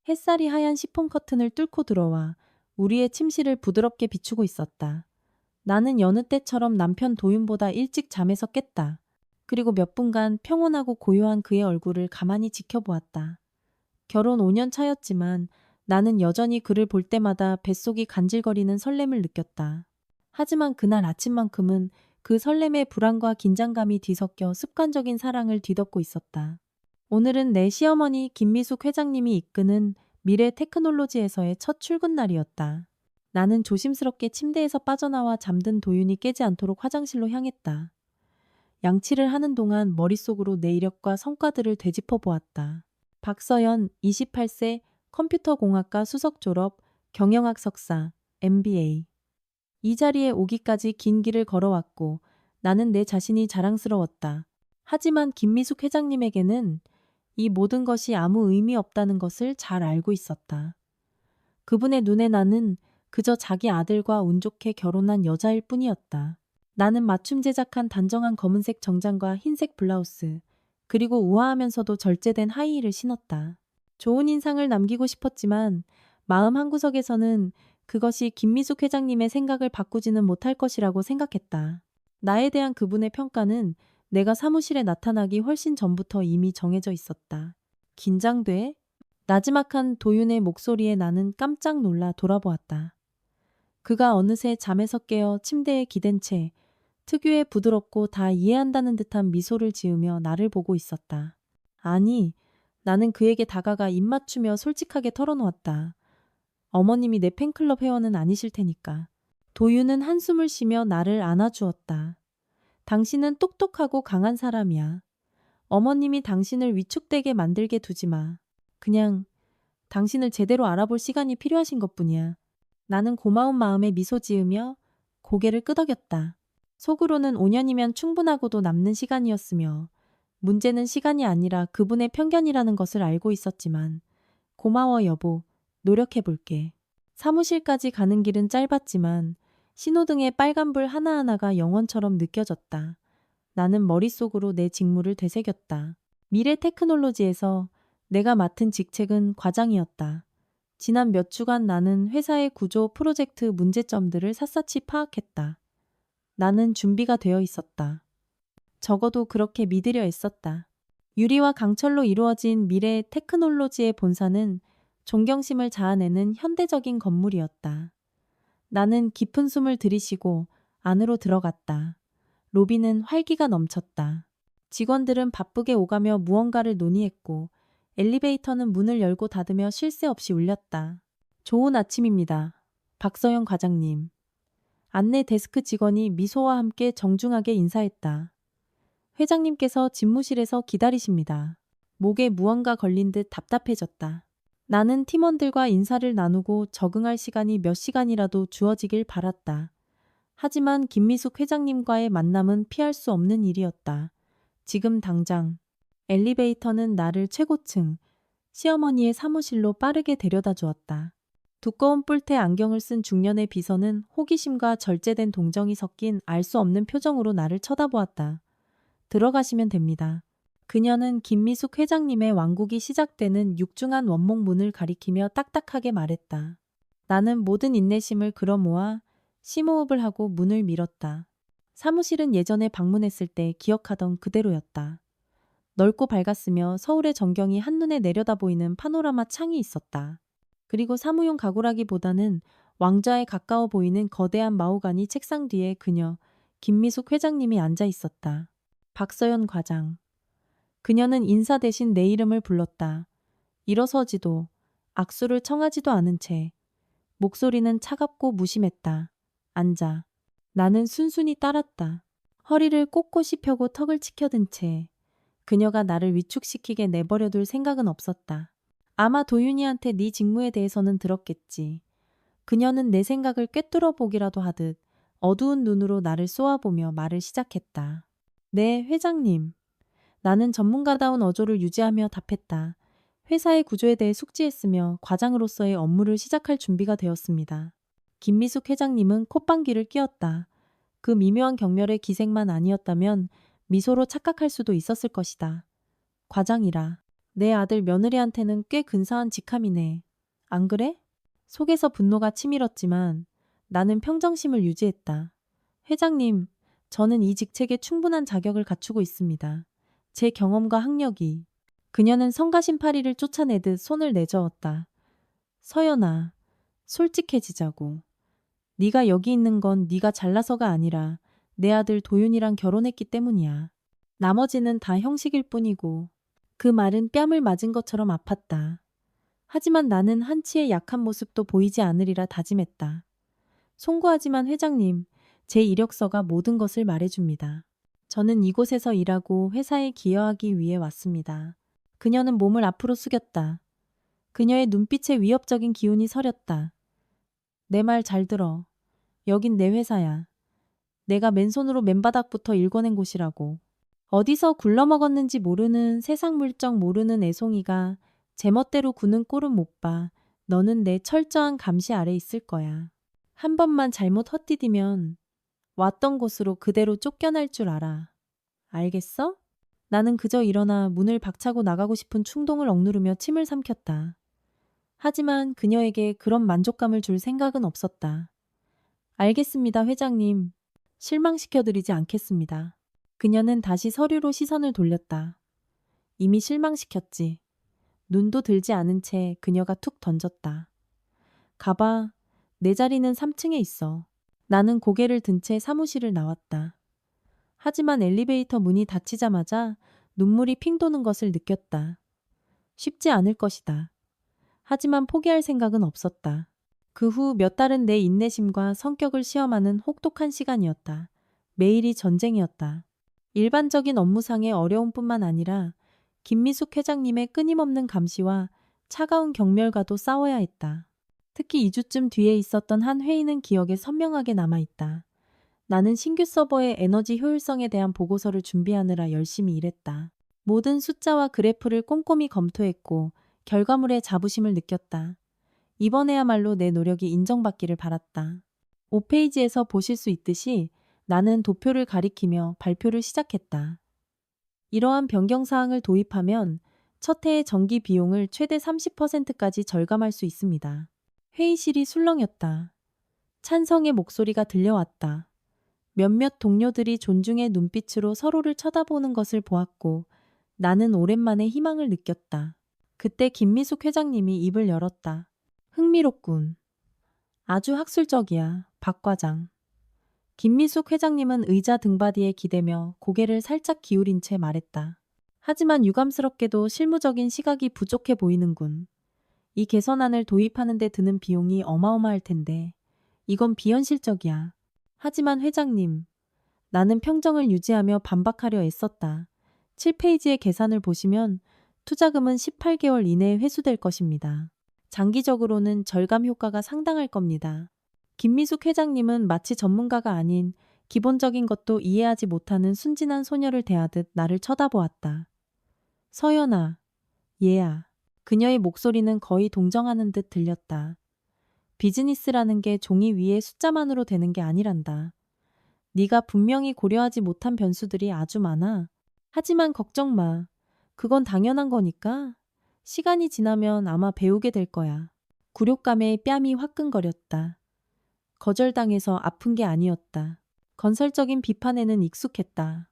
햇살이 하얀 시폰 커튼을 뚫고 들어와 우리의 침실을 부드럽게 비추고 있었다. 나는 여느 때처럼 남편 도윤보다 일찍 잠에서 깼다. 그리고 몇 분간 평온하고 고요한 그의 얼굴을 가만히 지켜보았다. 결혼 5년 차였지만 나는 여전히 그를 볼 때마다 뱃속이 간질거리는 설렘을 느꼈다. 하지만 그날 아침만큼은 그 설렘의 불안과 긴장감이 뒤섞여 습관적인 사랑을 뒤덮고 있었다. 오늘은 내 시어머니 김미숙 회장님이 이끄는 미래 테크놀로지에서의 첫 출근 날이었다. 나는 조심스럽게 침대에서 빠져나와 잠든 도윤이 깨지 않도록 화장실로 향했다. 양치를 하는 동안 머릿속으로 내 이력과 성과들을 되짚어 보았다. 박서연, 28세, 컴퓨터공학과 수석 졸업, 경영학 석사, MBA. 이 자리에 오기까지 긴 길을 걸어왔고 나는 내 자신이 자랑스러웠다. 하지만 김미숙 회장님에게는 이 모든 것이 아무 의미 없다는 것을 잘 알고 있었다. 그분의 눈에 나는 그저 자기 아들과 운 좋게 결혼한 여자일 뿐이었다. 나는 맞춤 제작한 단정한 검은색 정장과 흰색 블라우스, 그리고 우아하면서도 절제된 하이힐을 신었다. 좋은 인상을 남기고 싶었지만 마음 한구석에서는 그것이 김미숙 회장님의 생각을 바꾸지는 못할 것이라고 생각했다. 나에 대한 그분의 평가는 내가 사무실에 나타나기 훨씬 전부터 이미 정해져 있었다. 긴장돼? 나지막한 도윤의 목소리에 나는 깜짝 놀라 돌아보았다. 그가 어느새 잠에서 깨어 침대에 기댄 채 특유의 부드럽고 다 이해한다는 듯한 미소를 지으며 나를 보고 있었다. 아니, 나는 그에게 다가가 입 맞추며 솔직하게 털어놓았다. 어머님이 내 팬클럽 회원은 아니실 테니까. 도윤은 한숨을 쉬며 나를 안아주었다. 당신은 똑똑하고 강한 사람이야. 어머님이 당신을 위축되게 만들게 두지 마. 그냥 당신을 제대로 알아볼 시간이 필요하신 것뿐이야. 나는 고마운 마음에 미소 지으며 고개를 끄덕였다. 속으로는 5년이면 충분하고도 남는 시간이었으며 문제는 시간이 아니라 그분의 편견이라는 것을 알고 있었지만 고마워 여보, 노력해볼게. 사무실까지 가는 길은 짧았지만 신호등의 빨간불 하나하나가 영원처럼 느껴졌다. 나는 머릿속으로 내 직무를 되새겼다. 미래 테크놀로지에서 내가 맡은 직책은 과장이었다. 지난 몇 주간 나는 회사의 구조 프로젝트 문제점들을 샅샅이 파악했다. 나는 준비가 되어 있었다. 적어도 그렇게 믿으려 했었다. 유리와 강철로 이루어진 미래 테크놀로지의 본사는 존경심을 자아내는 현대적인 건물이었다. 나는 깊은 숨을 들이쉬고 안으로 들어갔다. 로비는 활기가 넘쳤다. 직원들은 바쁘게 오가며 무언가를 논의했고 엘리베이터는 문을 열고 닫으며 쉴 새 없이 울렸다. 좋은 아침입니다. 박서영 과장님. 안내 데스크 직원이 미소와 함께 정중하게 인사했다. 회장님께서 집무실에서 기다리십니다. 목에 무언가 걸린 듯 답답해졌다. 나는 팀원들과 인사를 나누고 적응할 시간이 몇 시간이라도 주어지길 바랐다. 하지만 김미숙 회장님과의 만남은 피할 수 없는 일이었다. 지금 당장. 엘리베이터는 나를 최고층, 시어머니의 사무실로 빠르게 데려다 주었다. 두꺼운 뿔테 안경을 쓴 중년의 비서는 호기심과 절제된 동정이 섞인 알 수 없는 표정으로 나를 쳐다보았다. 들어가시면 됩니다. 그녀는 김미숙 회장님의 왕국이 시작되는 육중한 원목 문을 가리키며 딱딱하게 말했다. 나는 모든 인내심을 끌어모아 심호흡을 하고 문을 밀었다. 사무실은 예전에 방문했을 때 기억하던 그대로였다. 넓고 밝았으며 서울의 전경이 한눈에 내려다 보이는 파노라마 창이 있었다. 그리고 사무용 가구라기보다는 왕좌에 가까워 보이는 거대한 마호가니 책상 뒤에 그녀, 김미숙 회장님이 앉아 있었다. 박서연 과장. 그녀는 인사 대신 내 이름을 불렀다. 일어서지도, 악수를 청하지도 않은 채. 목소리는 차갑고 무심했다. 앉아. 나는 순순히 따랐다. 허리를 꼿꼿이 펴고 턱을 치켜든 채. 그녀가 나를 위축시키게 내버려둘 생각은 없었다. 아마 도윤이한테 네 직무에 대해서는 들었겠지. 그녀는 내 생각을 꿰뚫어 보기라도 하듯 어두운 눈으로 나를 쏘아보며 말을 시작했다. 네, 회장님. 나는 전문가다운 어조를 유지하며 답했다. 회사의 구조에 대해 숙지했으며 과장으로서의 업무를 시작할 준비가 되었습니다. 김미숙 회장님은 콧방귀를 뀌었다. 그 미묘한 경멸의 기색만 아니었다면 미소로 착각할 수도 있었을 것이다. 과장이라. 내 아들 며느리한테는 꽤 근사한 직함이네. 안 그래? 속에서 분노가 치밀었지만 나는 평정심을 유지했다. 회장님, 저는 이 직책에 충분한 자격을 갖추고 있습니다. 제 경험과 학력이. 그녀는 성가신 파리를 쫓아내듯 손을 내저었다. 서연아, 솔직해지자고. 네가 여기 있는 건 네가 잘나서가 아니라 내 아들 도윤이랑 결혼했기 때문이야. 나머지는 다 형식일 뿐이고. 그 말은 뺨을 맞은 것처럼 아팠다. 하지만 나는 한치의 약한 모습도 보이지 않으리라 다짐했다. 송구하지만 회장님, 제 이력서가 모든 것을 말해줍니다. 저는 이곳에서 일하고 회사에 기여하기 위해 왔습니다. 그녀는 몸을 앞으로 숙였다. 그녀의 눈빛에 위협적인 기운이 서렸다. 내 말 잘 들어. 여긴 내 회사야. 내가 맨손으로 맨바닥부터 일궈낸 곳이라고. 어디서 굴러먹었는지 모르는 세상 물정 모르는 애송이가 제멋대로 구는 꼴은 못 봐. 너는 내 철저한 감시 아래 있을 거야. 한 번만 잘못 헛디디면 왔던 곳으로 그대로 쫓겨날 줄 알아. 알겠어? 나는 그저 일어나 문을 박차고 나가고 싶은 충동을 억누르며 침을 삼켰다. 하지만 그녀에게 그런 만족감을 줄 생각은 없었다. 알겠습니다, 회장님. 실망시켜드리지 않겠습니다. 그녀는 다시 서류로 시선을 돌렸다. 이미 실망시켰지. 눈도 들지 않은 채 그녀가 툭 던졌다. 가봐. 내 자리는 3층에 있어. 나는 고개를 든 채 사무실을 나왔다. 하지만 엘리베이터 문이 닫히자마자 눈물이 핑 도는 것을 느꼈다. 쉽지 않을 것이다. 하지만 포기할 생각은 없었다. 그 후 몇 달은 내 인내심과 성격을 시험하는 혹독한 시간이었다. 매일이 전쟁이었다. 일반적인 업무상의 어려움뿐만 아니라 김미숙 회장님의 끊임없는 감시와 차가운 경멸과도 싸워야 했다. 특히 2주쯤 뒤에 있었던 한 회의는 기억에 선명하게 남아있다. 나는 신규 서버의 에너지 효율성에 대한 보고서를 준비하느라 열심히 일했다. 모든 숫자와 그래프를 꼼꼼히 검토했고 결과물에 자부심을 느꼈다. 이번에야말로 내 노력이 인정받기를 바랐다. 5페이지에서 보실 수 있듯이 나는 도표를 가리키며 발표를 시작했다. 이러한 변경사항을 도입하면 첫 해의 전기 비용을 최대 30%까지 절감할 수 있습니다. 회의실이 술렁였다. 찬성의 목소리가 들려왔다. 몇몇 동료들이 존중의 눈빛으로 서로를 쳐다보는 것을 보았고 나는 오랜만에 희망을 느꼈다. 그때 김미숙 회장님이 입을 열었다. 흥미롭군. 아주 학술적이야, 박 과장. 김미숙 회장님은 의자 등받이에 기대며 고개를 살짝 기울인 채 말했다. 하지만 유감스럽게도 실무적인 시각이 부족해 보이는군. 이 개선안을 도입하는 데 드는 비용이 어마어마할 텐데 이건 비현실적이야. 하지만 회장님, 나는 평정을 유지하며 반박하려 애썼다. 7페이지의 계산을 보시면 투자금은 18개월 이내에 회수될 것입니다. 장기적으로는 절감 효과가 상당할 겁니다. 김미숙 회장님은 마치 전문가가 아닌 기본적인 것도 이해하지 못하는 순진한 소녀를 대하듯 나를 쳐다보았다. 서연아, 얘야. 그녀의 목소리는 거의 동정하는 듯 들렸다. 비즈니스라는 게 종이 위에 숫자만으로 되는 게 아니란다. 네가 분명히 고려하지 못한 변수들이 아주 많아. 하지만 걱정 마. 그건 당연한 거니까. 시간이 지나면 아마 배우게 될 거야. 굴욕감에 뺨이 화끈거렸다. 거절당해서 아픈 게 아니었다. 건설적인 비판에는 익숙했다.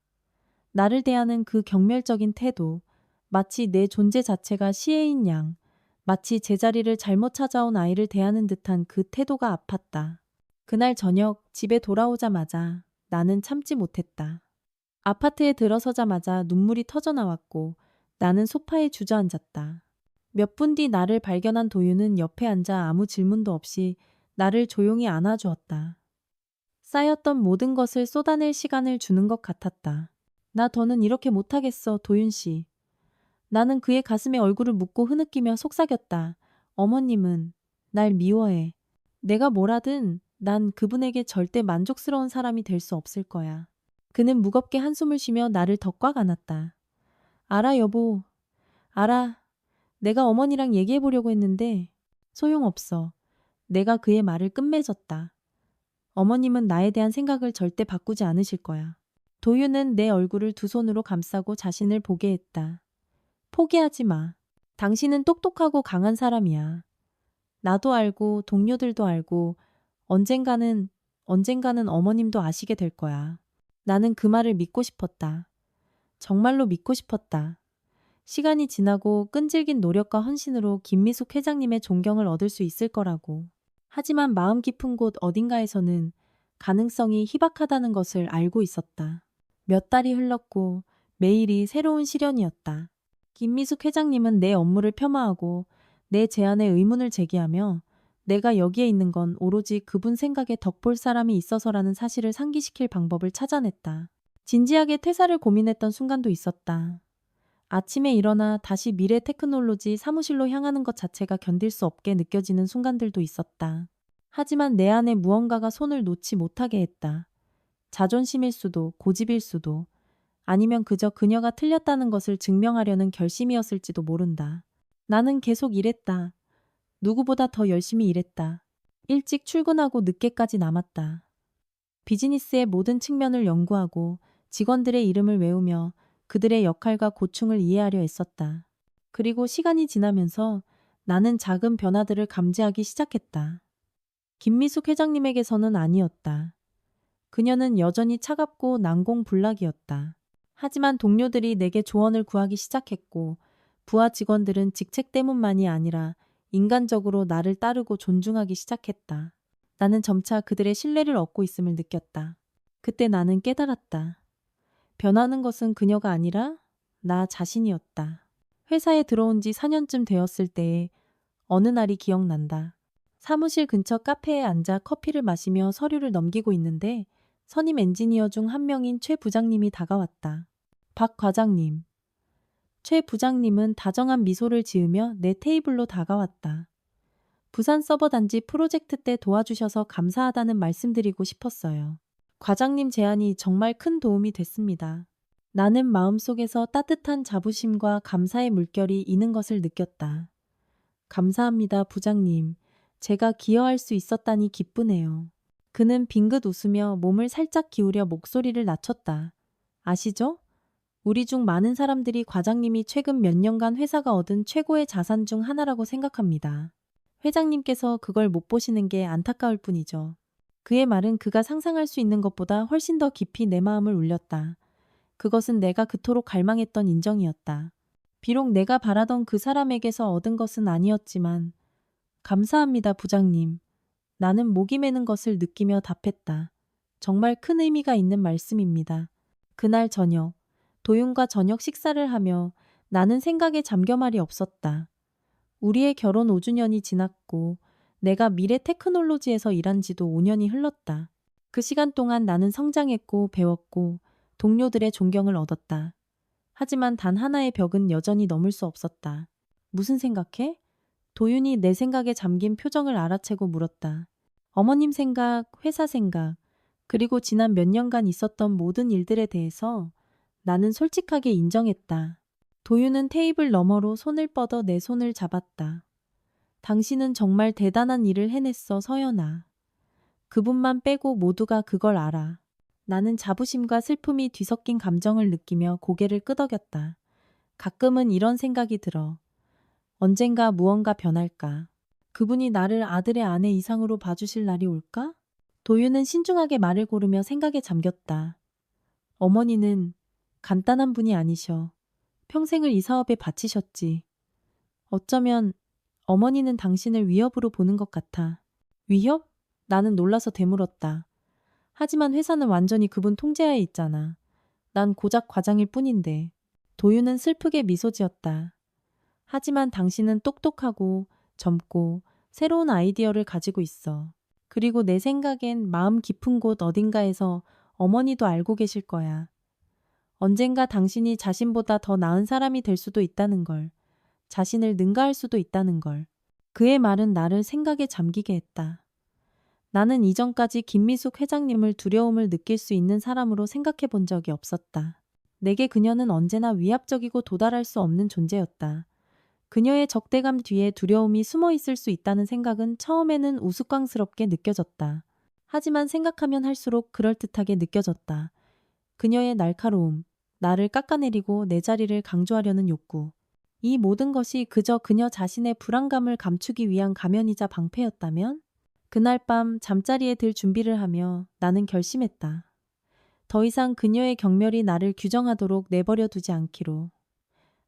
나를 대하는 그 경멸적인 태도, 마치 내 존재 자체가 시해인 양, 마치 제자리를 잘못 찾아온 아이를 대하는 듯한 그 태도가 아팠다. 그날 저녁 집에 돌아오자마자 나는 참지 못했다. 아파트에 들어서자마자 눈물이 터져 나왔고 나는 소파에 주저앉았다. 몇 분 뒤 나를 발견한 도윤은 옆에 앉아 아무 질문도 없이 나를 조용히 안아주었다. 쌓였던 모든 것을 쏟아낼 시간을 주는 것 같았다. 나 더는 이렇게 못하겠어, 도윤 씨. 나는 그의 가슴에 얼굴을 묻고 흐느끼며 속삭였다. 어머님은 날 미워해. 내가 뭐라든 난 그분에게 절대 만족스러운 사람이 될 수 없을 거야. 그는 무겁게 한숨을 쉬며 나를 더 꽉 안았다. 알아, 여보. 알아. 내가 어머니랑 얘기해 보려고 했는데 소용없어. 내가 그의 말을 끝맺었다. 어머님은 나에 대한 생각을 절대 바꾸지 않으실 거야. 도윤은 내 얼굴을 두 손으로 감싸고 자신을 보게 했다. 포기하지 마. 당신은 똑똑하고 강한 사람이야. 나도 알고 동료들도 알고 언젠가는 어머님도 아시게 될 거야. 나는 그 말을 믿고 싶었다. 정말로 믿고 싶었다. 시간이 지나고 끈질긴 노력과 헌신으로 김미숙 회장님의 존경을 얻을 수 있을 거라고. 하지만 마음 깊은 곳 어딘가에서는 가능성이 희박하다는 것을 알고 있었다. 몇 달이 흘렀고 매일이 새로운 시련이었다. 김미숙 회장님은 내 업무를 폄하하고 내 제안에 의문을 제기하며 내가 여기에 있는 건 오로지 그분 생각에 덕볼 사람이 있어서라는 사실을 상기시킬 방법을 찾아냈다. 진지하게 퇴사를 고민했던 순간도 있었다. 아침에 일어나 다시 미래 테크놀로지 사무실로 향하는 것 자체가 견딜 수 없게 느껴지는 순간들도 있었다. 하지만 내 안에 무언가가 손을 놓지 못하게 했다. 자존심일 수도, 고집일 수도, 아니면 그저 그녀가 틀렸다는 것을 증명하려는 결심이었을지도 모른다. 나는 계속 일했다. 누구보다 더 열심히 일했다. 일찍 출근하고 늦게까지 남았다. 비즈니스의 모든 측면을 연구하고 직원들의 이름을 외우며 그들의 역할과 고충을 이해하려 애썼다. 그리고 시간이 지나면서 나는 작은 변화들을 감지하기 시작했다. 김미숙 회장님에게서는 아니었다. 그녀는 여전히 차갑고 난공불락이었다. 하지만 동료들이 내게 조언을 구하기 시작했고 부하 직원들은 직책 때문만이 아니라 인간적으로 나를 따르고 존중하기 시작했다. 나는 점차 그들의 신뢰를 얻고 있음을 느꼈다. 그때 나는 깨달았다. 변하는 것은 그녀가 아니라 나 자신이었다. 회사에 들어온 지 4년쯤 되었을 때에 어느 날이 기억난다. 사무실 근처 카페에 앉아 커피를 마시며 서류를 넘기고 있는데 선임 엔지니어 중 한 명인 최 부장님이 다가왔다. 박 과장님. 최 부장님은 다정한 미소를 지으며 내 테이블로 다가왔다. 부산 서버 단지 프로젝트 때 도와주셔서 감사하다는 말씀드리고 싶었어요. 과장님 제안이 정말 큰 도움이 됐습니다. 나는 마음속에서 따뜻한 자부심과 감사의 물결이 이는 것을 느꼈다. 감사합니다, 부장님. 제가 기여할 수 있었다니 기쁘네요. 그는 빙긋 웃으며 몸을 살짝 기울여 목소리를 낮췄다. 아시죠? 우리 중 많은 사람들이 과장님이 최근 몇 년간 회사가 얻은 최고의 자산 중 하나라고 생각합니다. 회장님께서 그걸 못 보시는 게 안타까울 뿐이죠. 그의 말은 그가 상상할 수 있는 것보다 훨씬 더 깊이 내 마음을 울렸다. 그것은 내가 그토록 갈망했던 인정이었다. 비록 내가 바라던 그 사람에게서 얻은 것은 아니었지만 감사합니다, 부장님. 나는 목이 메는 것을 느끼며 답했다. 정말 큰 의미가 있는 말씀입니다. 그날 저녁, 도윤과 저녁 식사를 하며 나는 생각에 잠겨 말이 없었다. 우리의 결혼 5주년이 지났고 내가 미래 테크놀로지에서 일한 지도 5년이 흘렀다. 그 시간 동안 나는 성장했고 배웠고 동료들의 존경을 얻었다. 하지만 단 하나의 벽은 여전히 넘을 수 없었다. 무슨 생각해? 도윤이 내 생각에 잠긴 표정을 알아채고 물었다. 어머님 생각, 회사 생각, 그리고 지난 몇 년간 있었던 모든 일들에 대해서 나는 솔직하게 인정했다. 도윤은 테이블 너머로 손을 뻗어 내 손을 잡았다. 당신은 정말 대단한 일을 해냈어, 서연아. 그분만 빼고 모두가 그걸 알아. 나는 자부심과 슬픔이 뒤섞인 감정을 느끼며 고개를 끄덕였다. 가끔은 이런 생각이 들어. 언젠가 무언가 변할까? 그분이 나를 아들의 아내 이상으로 봐주실 날이 올까? 도윤은 신중하게 말을 고르며 생각에 잠겼다. 어머니는 간단한 분이 아니셔. 평생을 이 사업에 바치셨지. 어쩌면 어머니는 당신을 위협으로 보는 것 같아. 위협? 나는 놀라서 되물었다. 하지만 회사는 완전히 그분 통제하에 있잖아. 난 고작 과장일 뿐인데. 도윤은 슬프게 미소 지었다. 하지만 당신은 똑똑하고 젊고 새로운 아이디어를 가지고 있어. 그리고 내 생각엔 마음 깊은 곳 어딘가에서 어머니도 알고 계실 거야. 언젠가 당신이 자신보다 더 나은 사람이 될 수도 있다는 걸. 자신을 능가할 수도 있다는 걸. 그의 말은 나를 생각에 잠기게 했다. 나는 이전까지 김미숙 회장님을 두려움을 느낄 수 있는 사람으로 생각해 본 적이 없었다. 내게 그녀는 언제나 위압적이고 도달할 수 없는 존재였다. 그녀의 적대감 뒤에 두려움이 숨어 있을 수 있다는 생각은 처음에는 우스꽝스럽게 느껴졌다. 하지만 생각하면 할수록 그럴듯하게 느껴졌다. 그녀의 날카로움, 나를 깎아내리고 내 자리를 강조하려는 욕구. 이 모든 것이 그저 그녀 자신의 불안감을 감추기 위한 가면이자 방패였다면? 그날 밤 잠자리에 들 준비를 하며 나는 결심했다. 더 이상 그녀의 경멸이 나를 규정하도록 내버려 두지 않기로.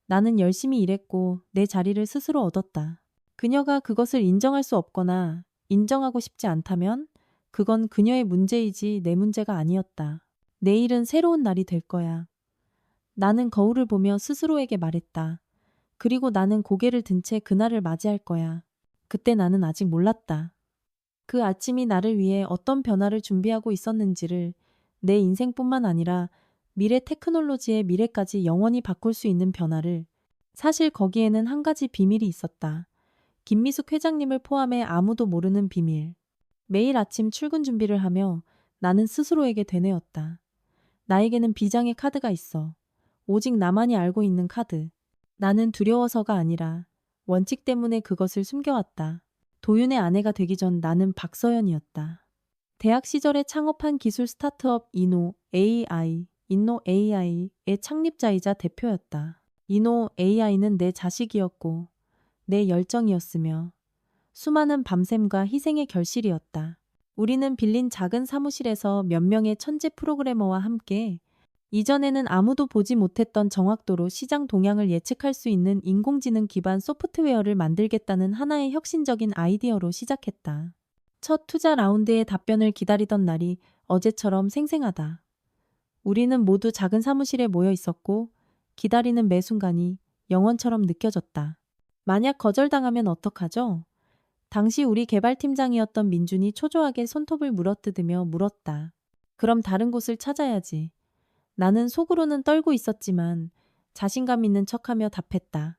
나는 열심히 일했고 내 자리를 스스로 얻었다. 그녀가 그것을 인정할 수 없거나 인정하고 싶지 않다면 그건 그녀의 문제이지 내 문제가 아니었다. 내일은 새로운 날이 될 거야. 나는 거울을 보며 스스로에게 말했다. 그리고 나는 고개를 든 채 그날을 맞이할 거야. 그때 나는 아직 몰랐다. 그 아침이 나를 위해 어떤 변화를 준비하고 있었는지를, 내 인생뿐만 아니라 미래 테크놀로지의 미래까지 영원히 바꿀 수 있는 변화를. 사실 거기에는 한 가지 비밀이 있었다. 김미숙 회장님을 포함해 아무도 모르는 비밀. 매일 아침 출근 준비를 하며 나는 스스로에게 되뇌었다. 나에게는 비장의 카드가 있어. 오직 나만이 알고 있는 카드. 나는 두려워서가 아니라 원칙 때문에 그것을 숨겨왔다. 도윤의 아내가 되기 전 나는 박서연이었다. 대학 시절에 창업한 기술 스타트업 인노 AI의 창립자이자 대표였다. 인노 AI는 내 자식이었고 내 열정이었으며 수많은 밤샘과 희생의 결실이었다. 우리는 빌린 작은 사무실에서 몇 명의 천재 프로그래머와 함께 이전에는 아무도 보지 못했던 정확도로 시장 동향을 예측할 수 있는 인공지능 기반 소프트웨어를 만들겠다는 하나의 혁신적인 아이디어로 시작했다. 첫 투자 라운드의 답변을 기다리던 날이 어제처럼 생생하다. 우리는 모두 작은 사무실에 모여 있었고 기다리는 매 순간이 영원처럼 느껴졌다. 만약 거절당하면 어떡하죠? 당시 우리 개발팀장이었던 민준이 초조하게 손톱을 물어뜯으며 물었다. 그럼 다른 곳을 찾아야지. 나는 속으로는 떨고 있었지만 자신감 있는 척하며 답했다.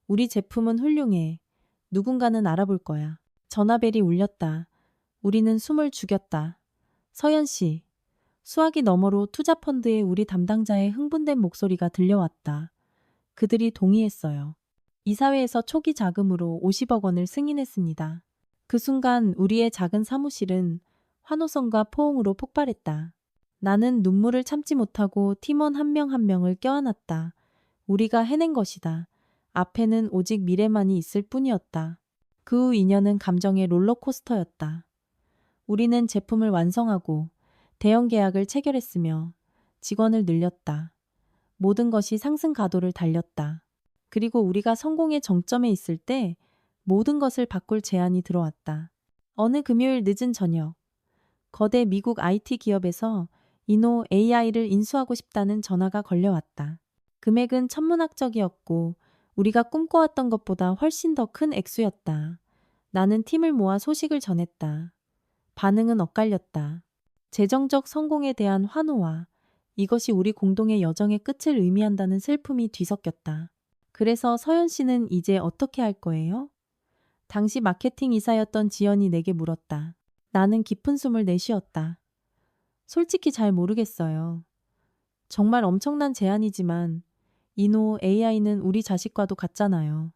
우리 제품은 훌륭해. 누군가는 알아볼 거야. 전화벨이 울렸다. 우리는 숨을 죽였다. 서연 씨. 수화기 너머로 투자펀드의 우리 담당자의 흥분된 목소리가 들려왔다. 그들이 동의했어요. 이사회에서 초기 자금으로 50억 원을 승인했습니다. 그 순간 우리의 작은 사무실은 환호성과 포옹으로 폭발했다. 나는 눈물을 참지 못하고 팀원 한 명 한 명을 껴안았다. 우리가 해낸 것이다. 앞에는 오직 미래만이 있을 뿐이었다. 그 후 2년은 감정의 롤러코스터였다. 우리는 제품을 완성하고 대형 계약을 체결했으며 직원을 늘렸다. 모든 것이 상승 가도를 달렸다. 그리고 우리가 성공의 정점에 있을 때 모든 것을 바꿀 제안이 들어왔다. 어느 금요일 늦은 저녁, 거대 미국 IT 기업에서 인노 AI를 인수하고 싶다는 전화가 걸려왔다. 금액은 천문학적이었고 우리가 꿈꿔왔던 것보다 훨씬 더 큰 액수였다. 나는 팀을 모아 소식을 전했다. 반응은 엇갈렸다. 재정적 성공에 대한 환호와 이것이 우리 공동의 여정의 끝을 의미한다는 슬픔이 뒤섞였다. 그래서 서연 씨는 이제 어떻게 할 거예요? 당시 마케팅 이사였던 지연이 내게 물었다. 나는 깊은 숨을 내쉬었다. 솔직히 잘 모르겠어요. 정말 엄청난 제안이지만 인노 AI는 우리 자식과도 같잖아요.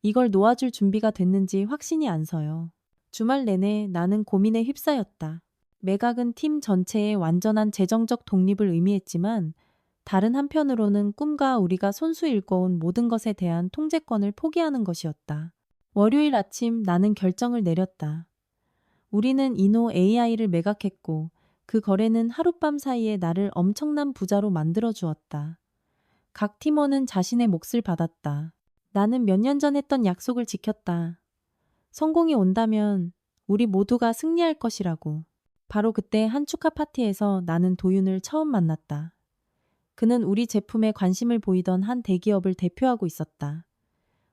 이걸 놓아줄 준비가 됐는지 확신이 안 서요. 주말 내내 나는 고민에 휩싸였다. 매각은 팀 전체의 완전한 재정적 독립을 의미했지만 다른 한편으로는 꿈과 우리가 손수 일궈온 모든 것에 대한 통제권을 포기하는 것이었다. 월요일 아침 나는 결정을 내렸다. 우리는 인노 AI를 매각했고 그 거래는 하룻밤 사이에 나를 엄청난 부자로 만들어 주었다. 각 팀원은 자신의 몫을 받았다. 나는 몇 년 전 했던 약속을 지켰다. 성공이 온다면 우리 모두가 승리할 것이라고. 바로 그때 한 축하 파티에서 나는 도윤을 처음 만났다. 그는 우리 제품에 관심을 보이던 한 대기업을 대표하고 있었다.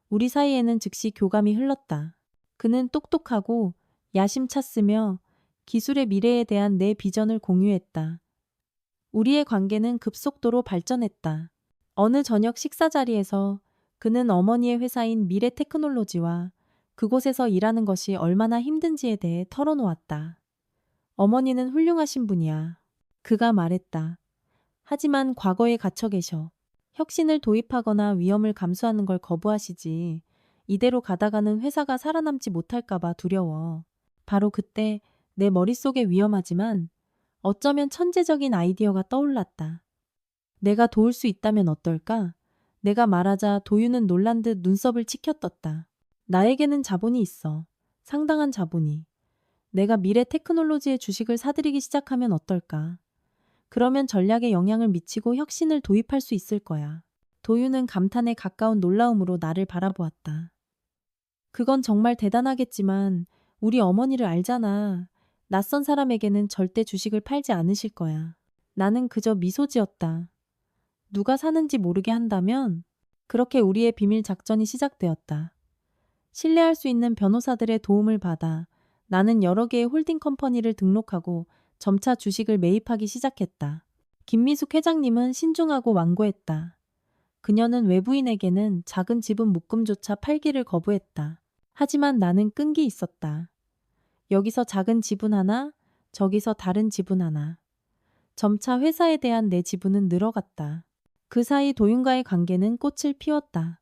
우리 사이에는 즉시 교감이 흘렀다. 그는 똑똑하고 야심찼으며 기술의 미래에 대한 내 비전을 공유했다. 우리의 관계는 급속도로 발전했다. 어느 저녁 식사 자리에서 그는 어머니의 회사인 미래 테크놀로지와 그곳에서 일하는 것이 얼마나 힘든지에 대해 털어놓았다. 어머니는 훌륭하신 분이야. 그가 말했다. 하지만 과거에 갇혀 계셔. 혁신을 도입하거나 위험을 감수하는 걸 거부하시지. 이대로 가다가는 회사가 살아남지 못할까봐 두려워. 바로 그때 내 머릿속에 위험하지만 어쩌면 천재적인 아이디어가 떠올랐다. 내가 도울 수 있다면 어떨까? 내가 말하자 도윤은 놀란 듯 눈썹을 치켜떴다. 나에게는 자본이 있어. 상당한 자본이. 내가 미래 테크놀로지의 주식을 사들이기 시작하면 어떨까? 그러면 전략에 영향을 미치고 혁신을 도입할 수 있을 거야. 도윤은 감탄에 가까운 놀라움으로 나를 바라보았다. 그건 정말 대단하겠지만 우리 어머니를 알잖아. 낯선 사람에게는 절대 주식을 팔지 않으실 거야. 나는 그저 미소 지었다. 누가 사는지 모르게 한다면? 그렇게 우리의 비밀 작전이 시작되었다. 신뢰할 수 있는 변호사들의 도움을 받아 나는 여러 개의 홀딩 컴퍼니를 등록하고 점차 주식을 매입하기 시작했다. 김미숙 회장님은 신중하고 완고했다. 그녀는 외부인에게는 작은 지분 묶음조차 팔기를 거부했다. 하지만 나는 끈기 있었다. 여기서 작은 지분 하나, 저기서 다른 지분 하나. 점차 회사에 대한 내 지분은 늘어갔다. 그 사이 도윤과의 관계는 꽃을 피웠다.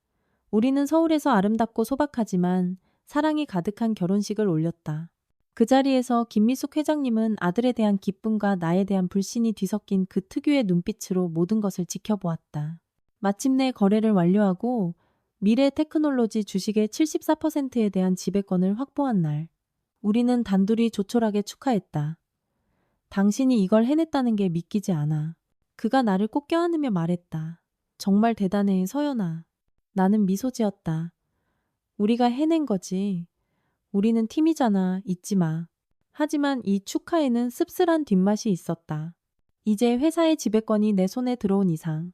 우리는 서울에서 아름답고 소박하지만 사랑이 가득한 결혼식을 올렸다. 그 자리에서 김미숙 회장님은 아들에 대한 기쁨과 나에 대한 불신이 뒤섞인 그 특유의 눈빛으로 모든 것을 지켜보았다. 마침내 거래를 완료하고 미래 테크놀로지 주식의 74%에 대한 지배권을 확보한 날, 우리는 단둘이 조촐하게 축하했다. 당신이 이걸 해냈다는 게 믿기지 않아. 그가 나를 꼭 껴안으며 말했다. 정말 대단해, 서연아. 나는 미소 지었다. 우리가 해낸 거지. 우리는 팀이잖아, 잊지 마. 하지만 이 축하에는 씁쓸한 뒷맛이 있었다. 이제 회사의 지배권이 내 손에 들어온 이상,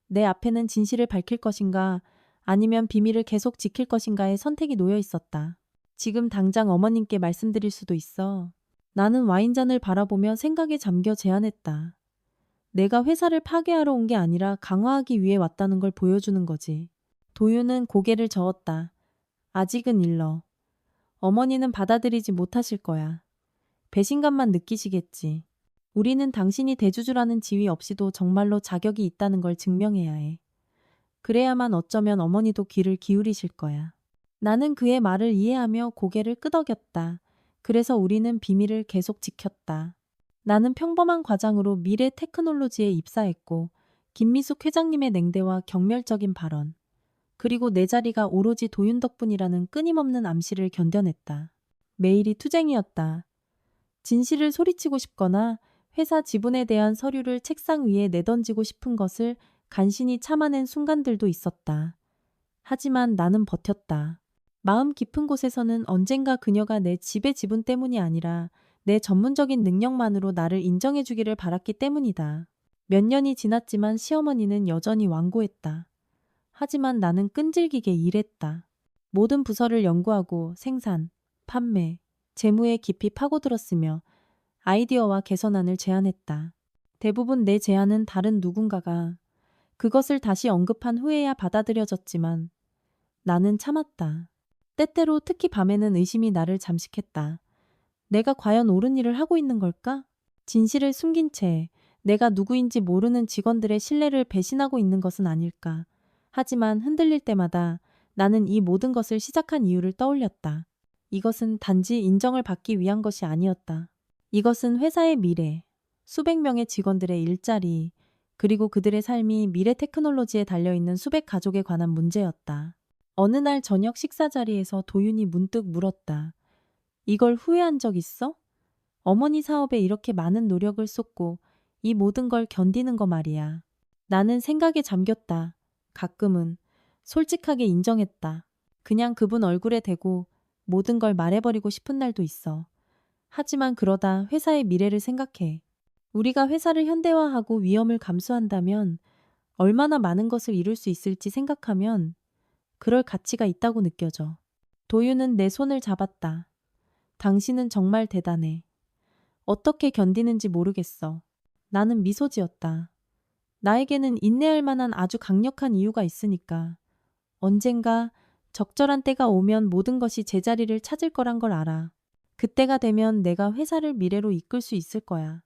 내 앞에는 진실을 밝힐 것인가 아니면 비밀을 계속 지킬 것인가의 선택이 놓여 있었다. 지금 당장 어머님께 말씀드릴 수도 있어. 나는 와인잔을 바라보며 생각에 잠겨 제안했다. 내가 회사를 파괴하러 온 게 아니라 강화하기 위해 왔다는 걸 보여주는 거지. 도윤은 고개를 저었다. 아직은 일러. 어머니는 받아들이지 못하실 거야. 배신감만 느끼시겠지. 우리는 당신이 대주주라는 지위 없이도 정말로 자격이 있다는 걸 증명해야 해. 그래야만 어쩌면 어머니도 귀를 기울이실 거야. 나는 그의 말을 이해하며 고개를 끄덕였다. 그래서 우리는 비밀을 계속 지켰다. 나는 평범한 과장으로 미래 테크놀로지에 입사했고 김미숙 회장님의 냉대와 경멸적인 발언, 그리고 내 자리가 오로지 도윤 덕분이라는 끊임없는 암시를 견뎌냈다. 매일이 투쟁이었다. 진실을 소리치고 싶거나 회사 지분에 대한 서류를 책상 위에 내던지고 싶은 것을 간신히 참아낸 순간들도 있었다. 하지만 나는 버텼다. 마음 깊은 곳에서는 언젠가 그녀가 내 지배 지분 때문이 아니라 내 전문적인 능력만으로 나를 인정해 주기를 바랐기 때문이다. 몇 년이 지났지만 시어머니는 여전히 완고했다. 하지만 나는 끈질기게 일했다. 모든 부서를 연구하고 생산, 판매, 재무에 깊이 파고들었으며 아이디어와 개선안을 제안했다. 대부분 내 제안은 다른 누군가가 그것을 다시 언급한 후에야 받아들여졌지만 나는 참았다. 때때로 특히 밤에는 의심이 나를 잠식했다. 내가 과연 옳은 일을 하고 있는 걸까? 진실을 숨긴 채 내가 누구인지 모르는 직원들의 신뢰를 배신하고 있는 것은 아닐까? 하지만 흔들릴 때마다 나는 이 모든 것을 시작한 이유를 떠올렸다. 이것은 단지 인정을 받기 위한 것이 아니었다. 이것은 회사의 미래, 수백 명의 직원들의 일자리, 그리고 그들의 삶이 미래 테크놀로지에 달려있는 수백 가족에 관한 문제였다. 어느 날 저녁 식사 자리에서 도윤이 문득 물었다. 이걸 후회한 적 있어? 어머니 사업에 이렇게 많은 노력을 쏟고 이 모든 걸 견디는 거 말이야. 나는 생각에 잠겼다. 가끔은 솔직하게 인정했다. 그냥 그분 얼굴에 대고 모든 걸 말해버리고 싶은 날도 있어. 하지만 그러다 회사의 미래를 생각해. 우리가 회사를 현대화하고 위험을 감수한다면 얼마나 많은 것을 이룰 수 있을지 생각하면 그럴 가치가 있다고 느껴져. 도윤은 내 손을 잡았다. 당신은 정말 대단해. 어떻게 견디는지 모르겠어. 나는 미소 지었다. 나에게는 인내할 만한 아주 강력한 이유가 있으니까. 언젠가 적절한 때가 오면 모든 것이 제자리를 찾을 거란 걸 알아. 그때가 되면 내가 회사를 미래로 이끌 수 있을 거야.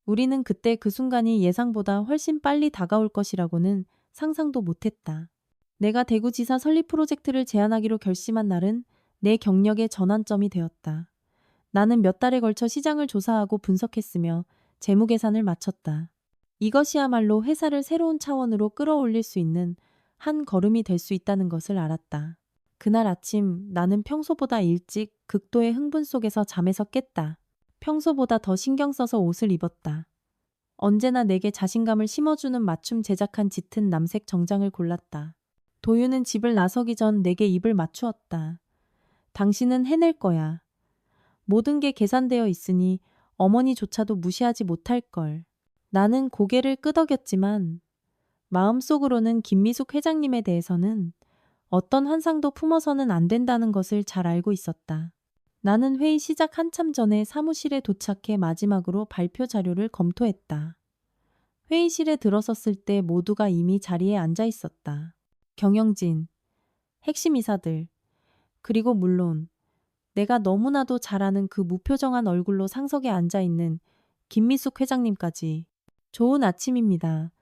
우리는 그때 그 순간이 예상보다 훨씬 빨리 다가올 것이라고는 상상도 못했다. 내가 대구지사 설립 프로젝트를 제안하기로 결심한 날은 내 경력의 전환점이 되었다. 나는 몇 달에 걸쳐 시장을 조사하고 분석했으며 재무 계산을 마쳤다. 이것이야말로 회사를 새로운 차원으로 끌어올릴 수 있는 한 걸음이 될 수 있다는 것을 알았다. 그날 아침 나는 평소보다 일찍 극도의 흥분 속에서 잠에서 깼다. 평소보다 더 신경 써서 옷을 입었다. 언제나 내게 자신감을 심어주는 맞춤 제작한 짙은 남색 정장을 골랐다. 도윤은 집을 나서기 전 내게 입을 맞추었다. 당신은 해낼 거야. 모든 게 계산되어 있으니 어머니조차도 무시하지 못할 걸. 나는 고개를 끄덕였지만 마음속으로는 김미숙 회장님에 대해서는 어떤 환상도 품어서는 안 된다는 것을 잘 알고 있었다. 나는 회의 시작 한참 전에 사무실에 도착해 마지막으로 발표 자료를 검토했다. 회의실에 들어섰을 때 모두가 이미 자리에 앉아 있었다. 경영진, 핵심 이사들, 그리고 물론 내가 너무나도 잘 아는 그 무표정한 얼굴로 상석에 앉아 있는 김미숙 회장님까지. 좋은 아침입니다.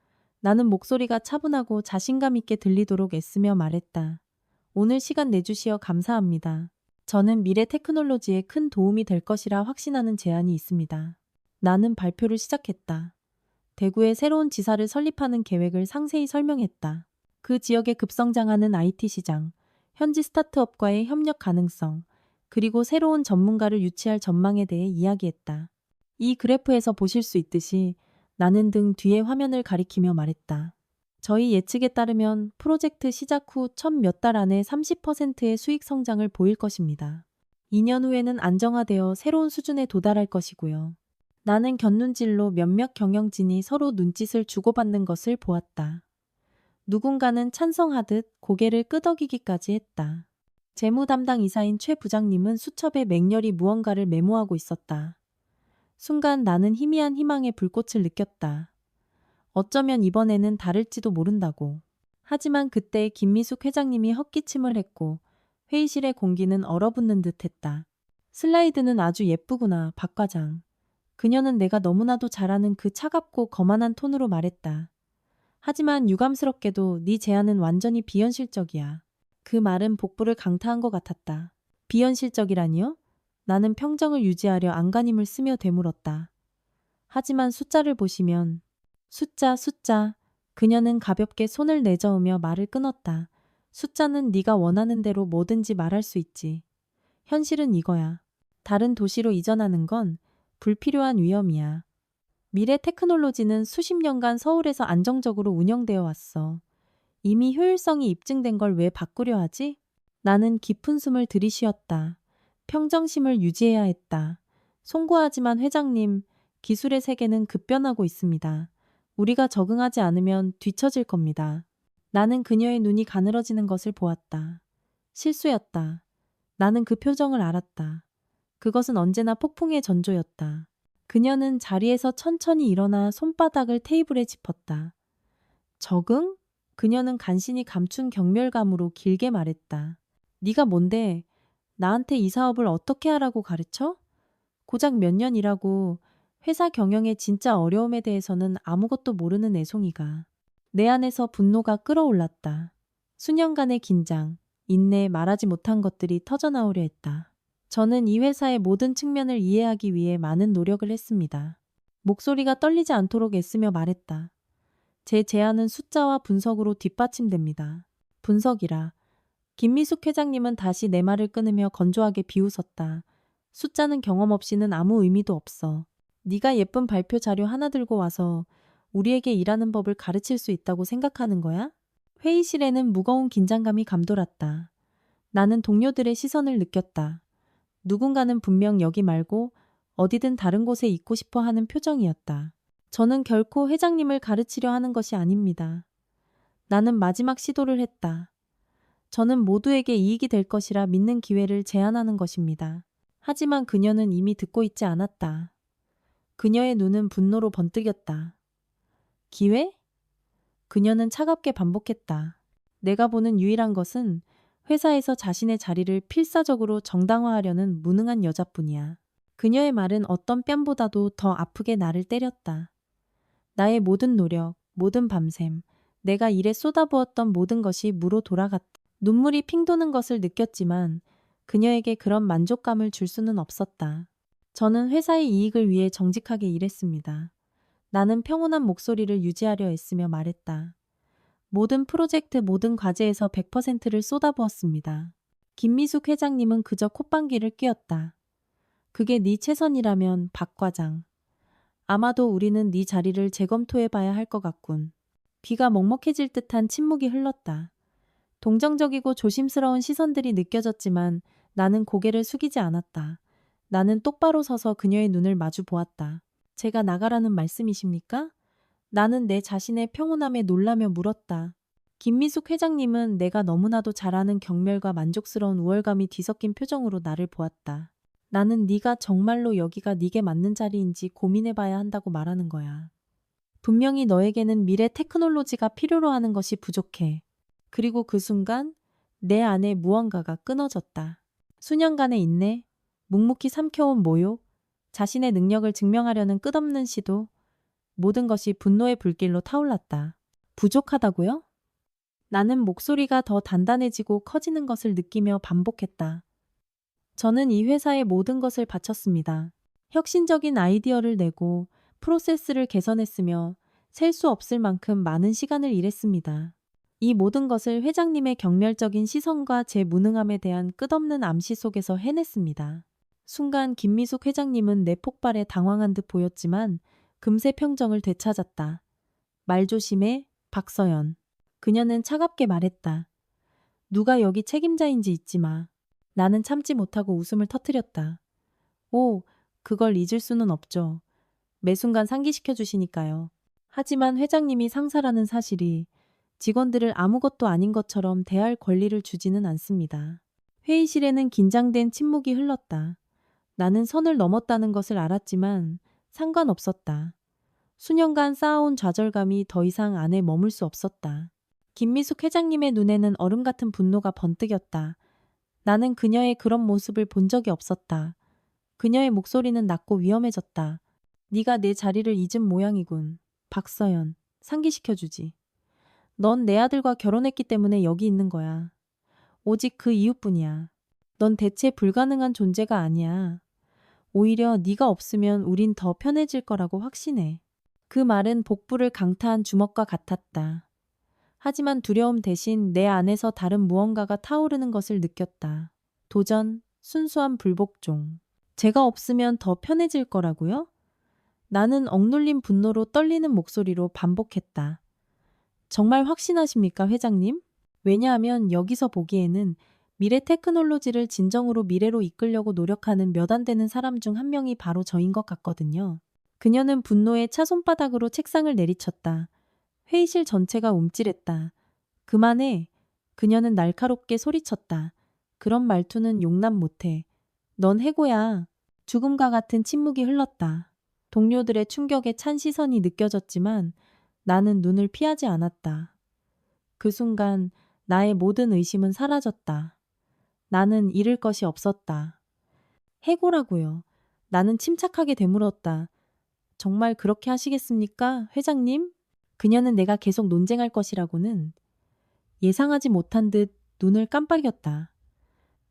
나는 목소리가 차분하고 자신감 있게 들리도록 애쓰며 말했다. 오늘 시간 내주시어 감사합니다. 저는 미래 테크놀로지에 큰 도움이 될 것이라 확신하는 제안이 있습니다. 나는 발표를 시작했다. 대구에 새로운 지사를 설립하는 계획을 상세히 설명했다. 그 지역에 급성장하는 IT 시장, 현지 스타트업과의 협력 가능성, 그리고 새로운 전문가를 유치할 전망에 대해 이야기했다. 이 그래프에서 보실 수 있듯이 나는 등 뒤에 화면을 가리키며 말했다. 저희 예측에 따르면 프로젝트 시작 후 첫 몇 달 안에 30%의 수익 성장을 보일 것입니다. 2년 후에는 안정화되어 새로운 수준에 도달할 것이고요. 나는 곁눈질로 몇몇 경영진이 서로 눈짓을 주고받는 것을 보았다. 누군가는 찬성하듯 고개를 끄덕이기까지 했다. 재무 담당 이사인 최 부장님은 수첩에 맹렬히 무언가를 메모하고 있었다. 순간 나는 희미한 희망의 불꽃을 느꼈다. 어쩌면 이번에는 다를지도 모른다고. 하지만 그때 김미숙 회장님이 헛기침을 했고 회의실의 공기는 얼어붙는 듯 했다. 슬라이드는 아주 예쁘구나, 박 과장. 그녀는 내가 너무나도 잘 아는 그 차갑고 거만한 톤으로 말했다. 하지만 유감스럽게도 네 제안은 완전히 비현실적이야. 그 말은 복부를 강타한 것 같았다. 비현실적이라니요? 나는 평정을 유지하려 안간힘을 쓰며 되물었다. 하지만 숫자를 보시면 숫자. 그녀는 가볍게 손을 내저으며 말을 끊었다. 숫자는 네가 원하는 대로 뭐든지 말할 수 있지. 현실은 이거야. 다른 도시로 이전하는 건 불필요한 위험이야. 미래 테크놀로지는 수십 년간 서울에서 안정적으로 운영되어 왔어. 이미 효율성이 입증된 걸 왜 바꾸려 하지? 나는 깊은 숨을 들이쉬었다. 평정심을 유지해야 했다. 송구하지만 회장님, 기술의 세계는 급변하고 있습니다. 우리가 적응하지 않으면 뒤처질 겁니다. 나는 그녀의 눈이 가늘어지는 것을 보았다. 실수였다. 나는 그 표정을 알았다. 그것은 언제나 폭풍의 전조였다. 그녀는 자리에서 천천히 일어나 손바닥을 테이블에 짚었다. 적응? 그녀는 간신히 감춘 경멸감으로 길게 말했다. 네가 뭔데? 나한테 이 사업을 어떻게 하라고 가르쳐? 고작 몇 년 일하고 회사 경영의 진짜 어려움에 대해서는 아무것도 모르는 애송이가. 내 안에서 분노가 끓어올랐다. 수년간의 긴장, 인내, 말하지 못한 것들이 터져나오려 했다. 저는 이 회사의 모든 측면을 이해하기 위해 많은 노력을 했습니다. 목소리가 떨리지 않도록 애쓰며 말했다. 제 제안은 숫자와 분석으로 뒷받침됩니다. 분석이라. 김미숙 회장님은 다시 내 말을 끊으며 건조하게 비웃었다. 숫자는 경험 없이는 아무 의미도 없어. 네가 예쁜 발표 자료 하나 들고 와서 우리에게 일하는 법을 가르칠 수 있다고 생각하는 거야? 회의실에는 무거운 긴장감이 감돌았다. 나는 동료들의 시선을 느꼈다. 누군가는 분명 여기 말고 어디든 다른 곳에 있고 싶어 하는 표정이었다. 저는 결코 회장님을 가르치려 하는 것이 아닙니다. 나는 마지막 시도를 했다. 저는 모두에게 이익이 될 것이라 믿는 기회를 제안하는 것입니다. 하지만 그녀는 이미 듣고 있지 않았다. 그녀의 눈은 분노로 번뜩였다. 기회? 그녀는 차갑게 반복했다. 내가 보는 유일한 것은 회사에서 자신의 자리를 필사적으로 정당화하려는 무능한 여자뿐이야. 그녀의 말은 어떤 뺨보다도 더 아프게 나를 때렸다. 나의 모든 노력, 모든 밤샘, 내가 일에 쏟아부었던 모든 것이 무로 돌아갔다. 눈물이 핑 도는 것을 느꼈지만 그녀에게 그런 만족감을 줄 수는 없었다. 저는 회사의 이익을 위해 정직하게 일했습니다. 나는 평온한 목소리를 유지하려 애쓰며 말했다. 모든 프로젝트, 모든 과제에서 100%를 쏟아부었습니다. 김미숙 회장님은 그저 콧방귀를 뀌었다. 그게 네 최선이라면 박 과장. 아마도 우리는 네 자리를 재검토해봐야 할 것 같군. 귀가 먹먹해질 듯한 침묵이 흘렀다. 동정적이고 조심스러운 시선들이 느껴졌지만 나는 고개를 숙이지 않았다. 나는 똑바로 서서 그녀의 눈을 마주 보았다. 제가 나가라는 말씀이십니까? 나는 내 자신의 평온함에 놀라며 물었다. 김미숙 회장님은 내가 너무나도 잘 아는 경멸과 만족스러운 우월감이 뒤섞인 표정으로 나를 보았다. 나는 네가 정말로 여기가 네게 맞는 자리인지 고민해봐야 한다고 말하는 거야. 분명히 너에게는 미래 테크놀로지가 필요로 하는 것이 부족해. 그리고 그 순간 내 안에 무언가가 끊어졌다. 수년간의 인내, 묵묵히 삼켜온 모욕, 자신의 능력을 증명하려는 끝없는 시도, 모든 것이 분노의 불길로 타올랐다. 부족하다고요? 나는 목소리가 더 단단해지고 커지는 것을 느끼며 반복했다. 저는 이 회사에 모든 것을 바쳤습니다. 혁신적인 아이디어를 내고 프로세스를 개선했으며 셀 수 없을 만큼 많은 시간을 일했습니다. 이 모든 것을 회장님의 경멸적인 시선과 제 무능함에 대한 끝없는 암시 속에서 해냈습니다. 순간 김미숙 회장님은 내 폭발에 당황한 듯 보였지만 금세 평정을 되찾았다. 말 조심해, 박서연. 그녀는 차갑게 말했다. 누가 여기 책임자인지 잊지 마. 나는 참지 못하고 웃음을 터뜨렸다. 오, 그걸 잊을 수는 없죠. 매 순간 상기시켜 주시니까요. 하지만 회장님이 상사라는 사실이 직원들을 아무것도 아닌 것처럼 대할 권리를 주지는 않습니다. 회의실에는 긴장된 침묵이 흘렀다. 나는 선을 넘었다는 것을 알았지만 상관없었다. 수년간 쌓아온 좌절감이 더 이상 안에 머물 수 없었다. 김미숙 회장님의 눈에는 얼음 같은 분노가 번뜩였다. 나는 그녀의 그런 모습을 본 적이 없었다. 그녀의 목소리는 낮고 위험해졌다. 네가 내 자리를 잊은 모양이군. 박서연, 상기시켜주지. 넌 내 아들과 결혼했기 때문에 여기 있는 거야. 오직 그 이유뿐이야. 넌 대체 불가능한 존재가 아니야. 오히려 네가 없으면 우린 더 편해질 거라고 확신해. 그 말은 복부를 강타한 주먹과 같았다. 하지만 두려움 대신 내 안에서 다른 무언가가 타오르는 것을 느꼈다. 도전, 순수한 불복종. 제가 없으면 더 편해질 거라고요? 나는 억눌린 분노로 떨리는 목소리로 반복했다. 정말 확신하십니까, 회장님? 왜냐하면 여기서 보기에는 미래 테크놀로지를 진정으로 미래로 이끌려고 노력하는 몇 안 되는 사람 중 한 명이 바로 저인 것 같거든요. 그녀는 분노에 차 손바닥으로 책상을 내리쳤다. 회의실 전체가 움찔했다. 그만해. 그녀는 날카롭게 소리쳤다. 그런 말투는 용납 못해. 넌 해고야. 죽음과 같은 침묵이 흘렀다. 동료들의 충격에 찬 시선이 느껴졌지만 나는 눈을 피하지 않았다. 그 순간 나의 모든 의심은 사라졌다. 나는 잃을 것이 없었다. 해고라고요. 나는 침착하게 되물었다. 정말 그렇게 하시겠습니까, 회장님? 그녀는 내가 계속 논쟁할 것이라고는 예상하지 못한 듯 눈을 깜빡였다.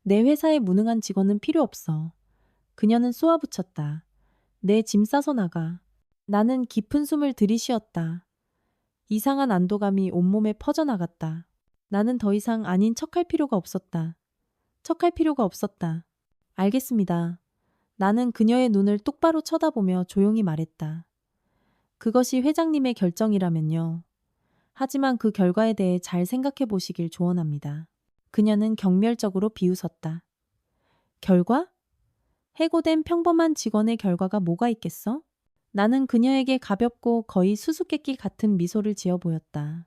내 회사에 무능한 직원은 필요 없어. 그녀는 쏘아붙였다. 내 짐 싸서 나가. 나는 깊은 숨을 들이쉬었다. 이상한 안도감이 온몸에 퍼져나갔다. 나는 더 이상 아닌 척할 필요가 없었다. 척할 필요가 없었다. 알겠습니다. 나는 그녀의 눈을 똑바로 쳐다보며 조용히 말했다. 그것이 회장님의 결정이라면요. 하지만 그 결과에 대해 잘 생각해 보시길 조언합니다. 그녀는 경멸적으로 비웃었다. 결과? 해고된 평범한 직원의 결과가 뭐가 있겠어? 나는 그녀에게 가볍고 거의 수수께끼 같은 미소를 지어 보였다.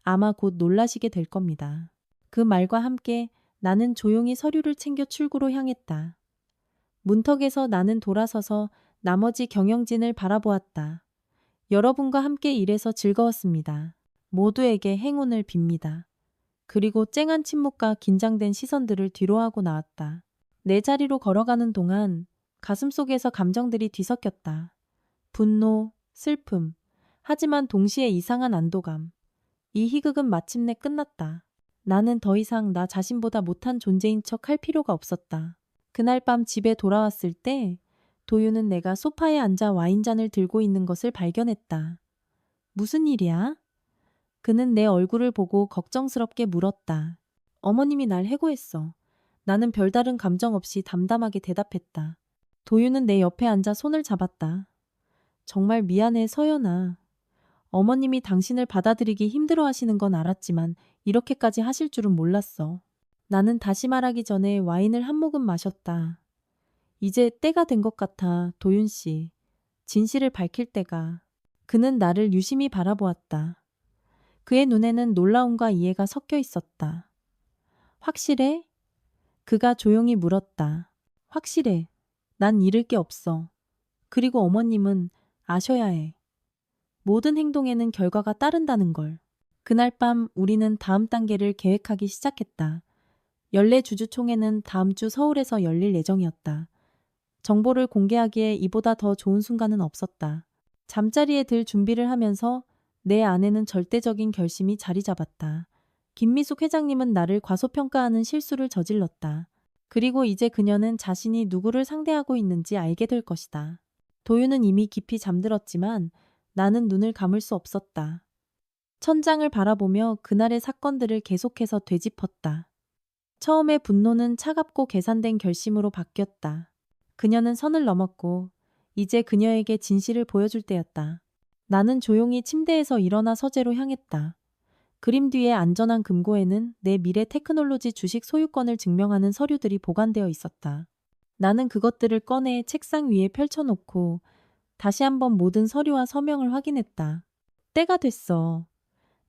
아마 곧 놀라시게 될 겁니다. 그 말과 함께 나는 조용히 서류를 챙겨 출구로 향했다. 문턱에서 나는 돌아서서 나머지 경영진을 바라보았다. 여러분과 함께 일해서 즐거웠습니다. 모두에게 행운을 빕니다. 그리고 쨍한 침묵과 긴장된 시선들을 뒤로하고 나왔다. 내 자리로 걸어가는 동안 가슴속에서 감정들이 뒤섞였다. 분노, 슬픔, 하지만 동시에 이상한 안도감. 이 희극은 마침내 끝났다. 나는 더 이상 나 자신보다 못한 존재인 척 할 필요가 없었다. 그날 밤 집에 돌아왔을 때 도유는 내가 소파에 앉아 와인잔을 들고 있는 것을 발견했다. 무슨 일이야? 그는 내 얼굴을 보고 걱정스럽게 물었다. 어머님이 날 해고했어. 나는 별다른 감정 없이 담담하게 대답했다. 도윤은 내 옆에 앉아 손을 잡았다. 정말 미안해, 서연아. 어머님이 당신을 받아들이기 힘들어 하시는 건 알았지만 이렇게까지 하실 줄은 몰랐어. 나는 다시 말하기 전에 와인을 한 모금 마셨다. 이제 때가 된 것 같아, 도윤 씨. 진실을 밝힐 때가. 그는 나를 유심히 바라보았다. 그의 눈에는 놀라움과 이해가 섞여 있었다. 확실해? 그가 조용히 물었다. 확실해. 난 잃을 게 없어. 그리고 어머님은 아셔야 해. 모든 행동에는 결과가 따른다는 걸. 그날 밤 우리는 다음 단계를 계획하기 시작했다. 연례 주주총회는 다음 주 서울에서 열릴 예정이었다. 정보를 공개하기에 이보다 더 좋은 순간은 없었다. 잠자리에 들 준비를 하면서 내 안에는 절대적인 결심이 자리 잡았다. 김미숙 회장님은 나를 과소평가하는 실수를 저질렀다. 그리고 이제 그녀는 자신이 누구를 상대하고 있는지 알게 될 것이다. 도윤은 이미 깊이 잠들었지만 나는 눈을 감을 수 없었다. 천장을 바라보며 그날의 사건들을 계속해서 되짚었다. 처음에 분노는 차갑고 계산된 결심으로 바뀌었다. 그녀는 선을 넘었고 이제 그녀에게 진실을 보여줄 때였다. 나는 조용히 침대에서 일어나 서재로 향했다. 그림 뒤에 안전한 금고에는 내 미래 테크놀로지 주식 소유권을 증명하는 서류들이 보관되어 있었다. 나는 그것들을 꺼내 책상 위에 펼쳐놓고 다시 한번 모든 서류와 서명을 확인했다. 때가 됐어.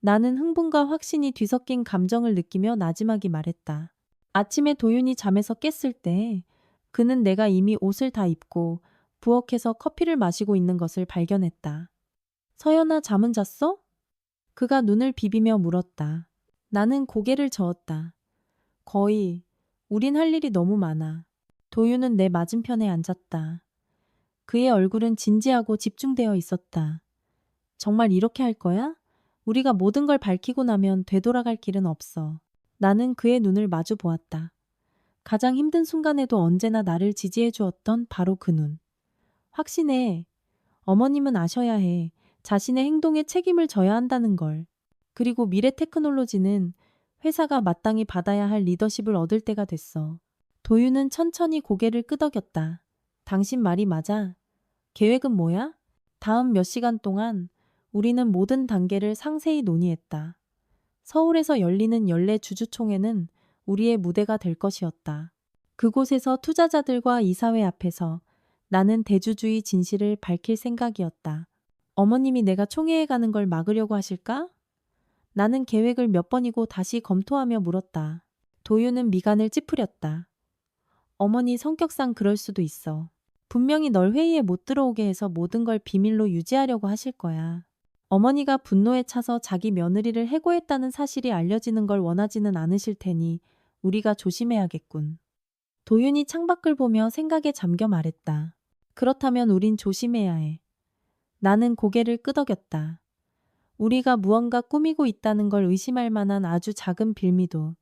나는 흥분과 확신이 뒤섞인 감정을 느끼며 나지막이 말했다. 아침에 도윤이 잠에서 깼을 때 그는 내가 이미 옷을 다 입고 부엌에서 커피를 마시고 있는 것을 발견했다. 서연아, 잠은 잤어? 그가 눈을 비비며 물었다. 나는 고개를 저었다. 거의. 우린 할 일이 너무 많아. 도윤은 내 맞은편에 앉았다. 그의 얼굴은 진지하고 집중되어 있었다. 정말 이렇게 할 거야? 우리가 모든 걸 밝히고 나면 되돌아갈 길은 없어. 나는 그의 눈을 마주 보았다. 가장 힘든 순간에도 언제나 나를 지지해 주었던 바로 그 눈. 확신해. 어머님은 아셔야 해. 자신의 행동에 책임을 져야 한다는 걸. 그리고 미래 테크놀로지는 회사가 마땅히 받아야 할 리더십을 얻을 때가 됐어. 도윤은 천천히 고개를 끄덕였다. 당신 말이 맞아. 계획은 뭐야? 다음 몇 시간 동안 우리는 모든 단계를 상세히 논의했다. 서울에서 열리는 연례 주주총회는 우리의 무대가 될 것이었다. 그곳에서 투자자들과 이사회 앞에서 나는 대주주의 진실을 밝힐 생각이었다. 어머님이 내가 총회에 가는 걸 막으려고 하실까? 나는 계획을 몇 번이고 다시 검토하며 물었다. 도윤은 미간을 찌푸렸다. 어머니 성격상 그럴 수도 있어. 분명히 널 회의에 못 들어오게 해서 모든 걸 비밀로 유지하려고 하실 거야. 어머니가 분노에 차서 자기 며느리를 해고했다는 사실이 알려지는 걸 원하지는 않으실 테니 우리가 조심해야겠군. 도윤이 창밖을 보며 생각에 잠겨 말했다. 그렇다면 우린 조심해야 해. 나는 고개를 끄덕였다. 우리가 무언가 꾸미고 있다는 걸 의심할 만한 아주 작은 빌미도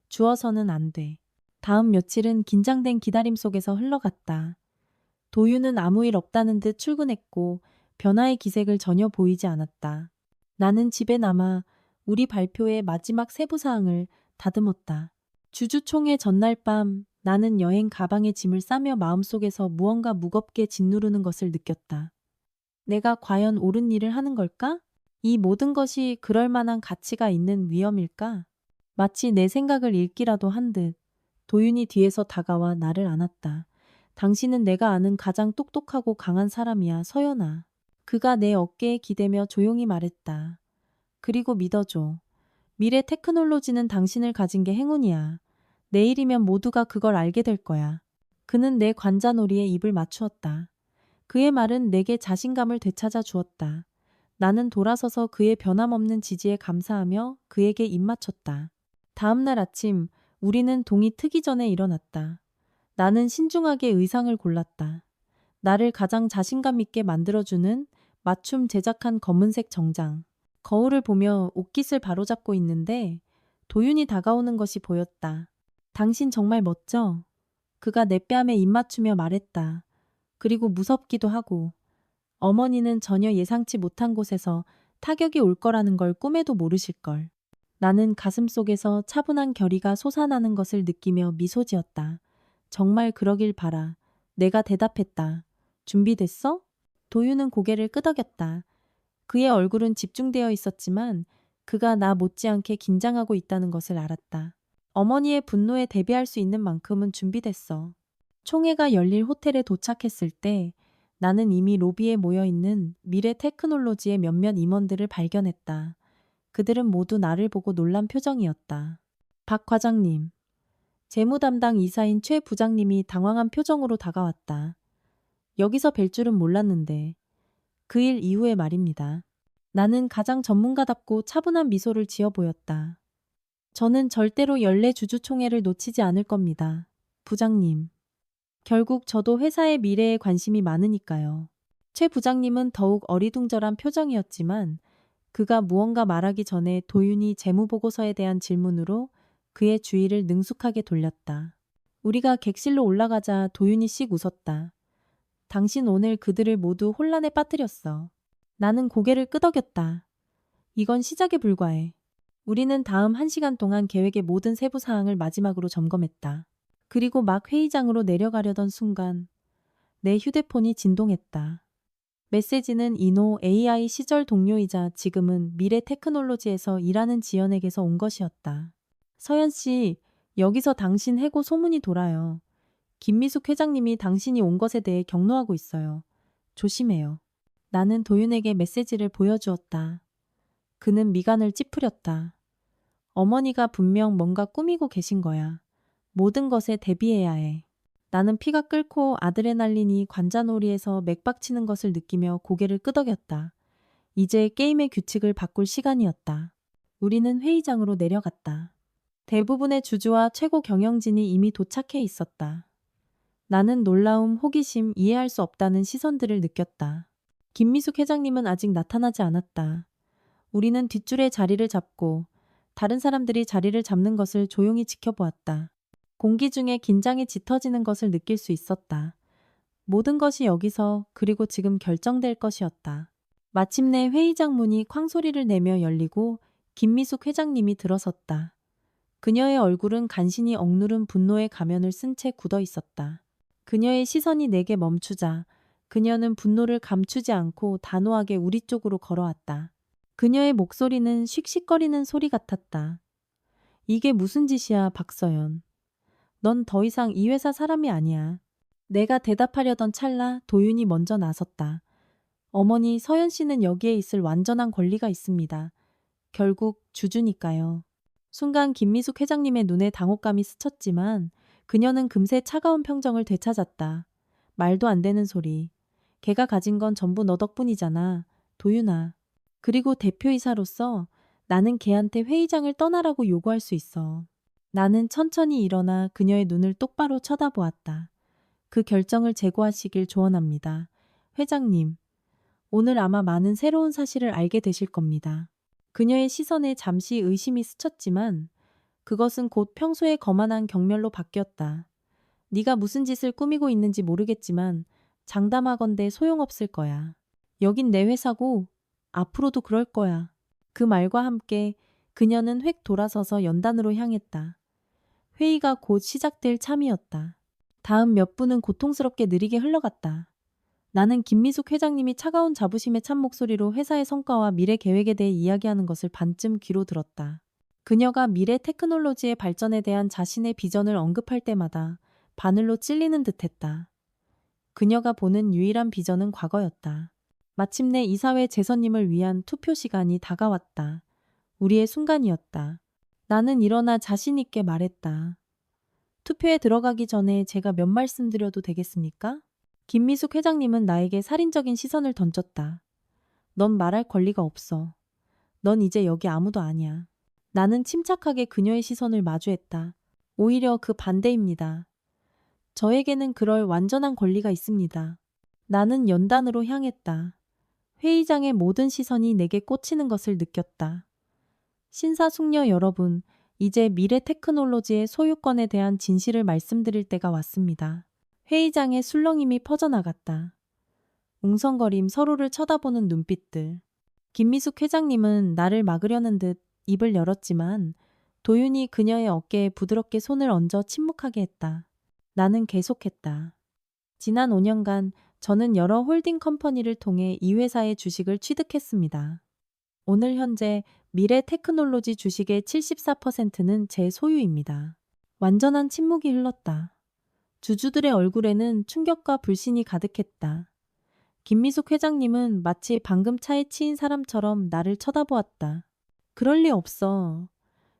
주어서는 안 돼. 다음 며칠은 긴장된 기다림 속에서 흘러갔다. 도윤은 아무 일 없다는 듯 출근했고 변화의 기색을 전혀 보이지 않았다. 나는 집에 남아 우리 발표의 마지막 세부 사항을 다듬었다. 주주총회 전날 밤 나는 여행 가방에 짐을 싸며 마음속에서 무언가 무겁게 짓누르는 것을 느꼈다. 내가 과연 옳은 일을 하는 걸까? 이 모든 것이 그럴 만한 가치가 있는 위험일까? 마치 내 생각을 읽기라도 한 듯 도윤이 뒤에서 다가와 나를 안았다. 당신은 내가 아는 가장 똑똑하고 강한 사람이야, 서연아. 그가 내 어깨에 기대며 조용히 말했다. 그리고 믿어줘. 미래 테크놀로지는 당신을 가진 게 행운이야. 내일이면 모두가 그걸 알게 될 거야. 그는 내 관자놀이에 입을 맞추었다. 그의 말은 내게 자신감을 되찾아 주었다. 나는 돌아서서 그의 변함없는 지지에 감사하며 그에게 입 맞췄다. 다음 날 아침 우리는 동이 트기 전에 일어났다. 나는 신중하게 의상을 골랐다. 나를 가장 자신감 있게 만들어주는 맞춤 제작한 검은색 정장. 거울을 보며 옷깃을 바로잡고 있는데 도윤이 다가오는 것이 보였다. 당신 정말 멋져. 그가 내 뺨에 입 맞추며 말했다. 그리고 무섭기도 하고. 어머니는 전혀 예상치 못한 곳에서 타격이 올 거라는 걸 꿈에도 모르실걸. 나는 가슴속에서 차분한 결의가 솟아나는 것을 느끼며 미소 지었다. 정말 그러길 바라. 내가 대답했다. 준비됐어? 도윤은 고개를 끄덕였다. 그의 얼굴은 집중되어 있었지만 그가 나 못지않게 긴장하고 있다는 것을 알았다. 어머니의 분노에 대비할 수 있는 만큼은 준비됐어. 총회가 열릴 호텔에 도착했을 때 나는 이미 로비에 모여있는 미래 테크놀로지의 몇몇 임원들을 발견했다. 그들은 모두 나를 보고 놀란 표정이었다. 박 과장님, 재무 담당 이사인 최 부장님이 당황한 표정으로 다가왔다. 여기서 뵐 줄은 몰랐는데 그 일 이후에 말입니다. 나는 가장 전문가답고 차분한 미소를 지어 보였다. 저는 절대로 연례 주주총회를 놓치지 않을 겁니다. 부장님. 결국 저도 회사의 미래에 관심이 많으니까요. 최 부장님은 더욱 어리둥절한 표정이었지만 그가 무언가 말하기 전에 도윤이 재무보고서에 대한 질문으로 그의 주의를 능숙하게 돌렸다. 우리가 객실로 올라가자 도윤이 씩 웃었다. 당신 오늘 그들을 모두 혼란에 빠뜨렸어. 나는 고개를 끄덕였다. 이건 시작에 불과해. 우리는 다음 1시간 동안 계획의 모든 세부 사항을 마지막으로 점검했다. 그리고 막 회의장으로 내려가려던 순간 내 휴대폰이 진동했다. 메시지는 이노 AI 시절 동료이자 지금은 미래 테크놀로지에서 일하는 지연에게서 온 것이었다. 서연 씨, 여기서 당신 해고 소문이 돌아요. 김미숙 회장님이 당신이 온 것에 대해 경로하고 있어요. 조심해요. 나는 도윤에게 메시지를 보여주었다. 그는 미간을 찌푸렸다. 어머니가 분명 뭔가 꾸미고 계신 거야. 모든 것에 대비해야 해. 나는 피가 끓고 아드레날린이 관자놀이에서 맥박치는 것을 느끼며 고개를 끄덕였다. 이제 게임의 규칙을 바꿀 시간이었다. 우리는 회의장으로 내려갔다. 대부분의 주주와 최고 경영진이 이미 도착해 있었다. 나는 놀라움, 호기심, 이해할 수 없다는 시선들을 느꼈다. 김미숙 회장님은 아직 나타나지 않았다. 우리는 뒷줄에 자리를 잡고 다른 사람들이 자리를 잡는 것을 조용히 지켜보았다. 공기 중에 긴장이 짙어지는 것을 느낄 수 있었다. 모든 것이 여기서 그리고 지금 결정될 것이었다. 마침내 회의장 문이 쾅 소리를 내며 열리고 김미숙 회장님이 들어섰다. 그녀의 얼굴은 간신히 억누른 분노의 가면을 쓴 채 굳어 있었다. 그녀의 시선이 내게 멈추자 그녀는 분노를 감추지 않고 단호하게 우리 쪽으로 걸어왔다. 그녀의 목소리는 씩씩거리는 소리 같았다. 이게 무슨 짓이야, 박서연. 넌 더 이상 이 회사 사람이 아니야. 내가 대답하려던 찰나 도윤이 먼저 나섰다. 어머니, 서연 씨는 여기에 있을 완전한 권리가 있습니다. 결국 주주니까요. 순간 김미숙 회장님의 눈에 당혹감이 스쳤지만 그녀는 금세 차가운 평정을 되찾았다. 말도 안 되는 소리. 걔가 가진 건 전부 너 덕분이잖아. 도윤아. 그리고 대표이사로서 나는 걔한테 회의장을 떠나라고 요구할 수 있어. 나는 천천히 일어나 그녀의 눈을 똑바로 쳐다보았다. 그 결정을 재고하시길 조언합니다. 회장님, 오늘 아마 많은 새로운 사실을 알게 되실 겁니다. 그녀의 시선에 잠시 의심이 스쳤지만 그것은 곧 평소의 거만한 경멸로 바뀌었다. 네가 무슨 짓을 꾸미고 있는지 모르겠지만 장담하건대 소용없을 거야. 여긴 내 회사고 앞으로도 그럴 거야. 그 말과 함께 그녀는 획 돌아서서 연단으로 향했다. 회의가 곧 시작될 참이었다. 다음 몇 분은 고통스럽게 느리게 흘러갔다. 나는 김미숙 회장님이 차가운 자부심에 찬 목소리로 회사의 성과와 미래 계획에 대해 이야기하는 것을 반쯤 귀로 들었다. 그녀가 미래 테크놀로지의 발전에 대한 자신의 비전을 언급할 때마다 바늘로 찔리는 듯했다. 그녀가 보는 유일한 비전은 과거였다. 마침내 이사회 재선님을 위한 투표 시간이 다가왔다. 우리의 순간이었다. 나는 일어나 자신 있게 말했다. 투표에 들어가기 전에 제가 몇 말씀 드려도 되겠습니까? 김미숙 회장님은 나에게 살인적인 시선을 던졌다. 넌 말할 권리가 없어. 넌 이제 여기 아무도 아니야. 나는 침착하게 그녀의 시선을 마주했다. 오히려 그 반대입니다. 저에게는 그럴 완전한 권리가 있습니다. 나는 연단으로 향했다. 회의장의 모든 시선이 내게 꽂히는 것을 느꼈다. 신사숙녀 여러분, 이제 미래 테크놀로지의 소유권에 대한 진실을 말씀드릴 때가 왔습니다. 회의장에 술렁임이 퍼져나갔다. 웅성거림, 서로를 쳐다보는 눈빛들. 김미숙 회장님은 나를 막으려는 듯 입을 열었지만 도윤이 그녀의 어깨에 부드럽게 손을 얹어 침묵하게 했다. 나는 계속했다. 지난 5년간 저는 여러 홀딩 컴퍼니를 통해 이 회사의 주식을 취득했습니다. 오늘 현재 미래 테크놀로지 주식의 74%는 제 소유입니다. 완전한 침묵이 흘렀다. 주주들의 얼굴에는 충격과 불신이 가득했다. 김미숙 회장님은 마치 방금 차에 치인 사람처럼 나를 쳐다보았다. 그럴 리 없어.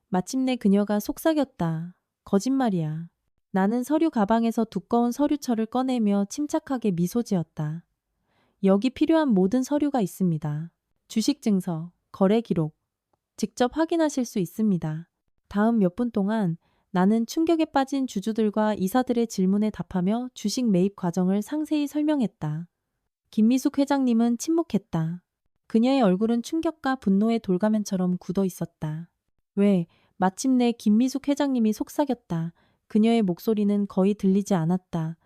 마침내 그녀가 속삭였다. 거짓말이야. 나는 서류 가방에서 두꺼운 서류철을 꺼내며 침착하게 미소 지었다. 여기 필요한 모든 서류가 있습니다. 주식 증서, 거래 기록, 직접 확인하실 수 있습니다. 다음 몇 분 동안 나는 충격에 빠진 주주들과 이사들의 질문에 답하며 주식 매입 과정을 상세히 설명했다. 김미숙 회장님은 침묵했다. 그녀의 얼굴은 충격과 분노의 돌가면처럼 굳어 있었다. 왜? 마침내 김미숙 회장님이 속삭였다. 그녀의 목소리는 거의 들리지 않았다.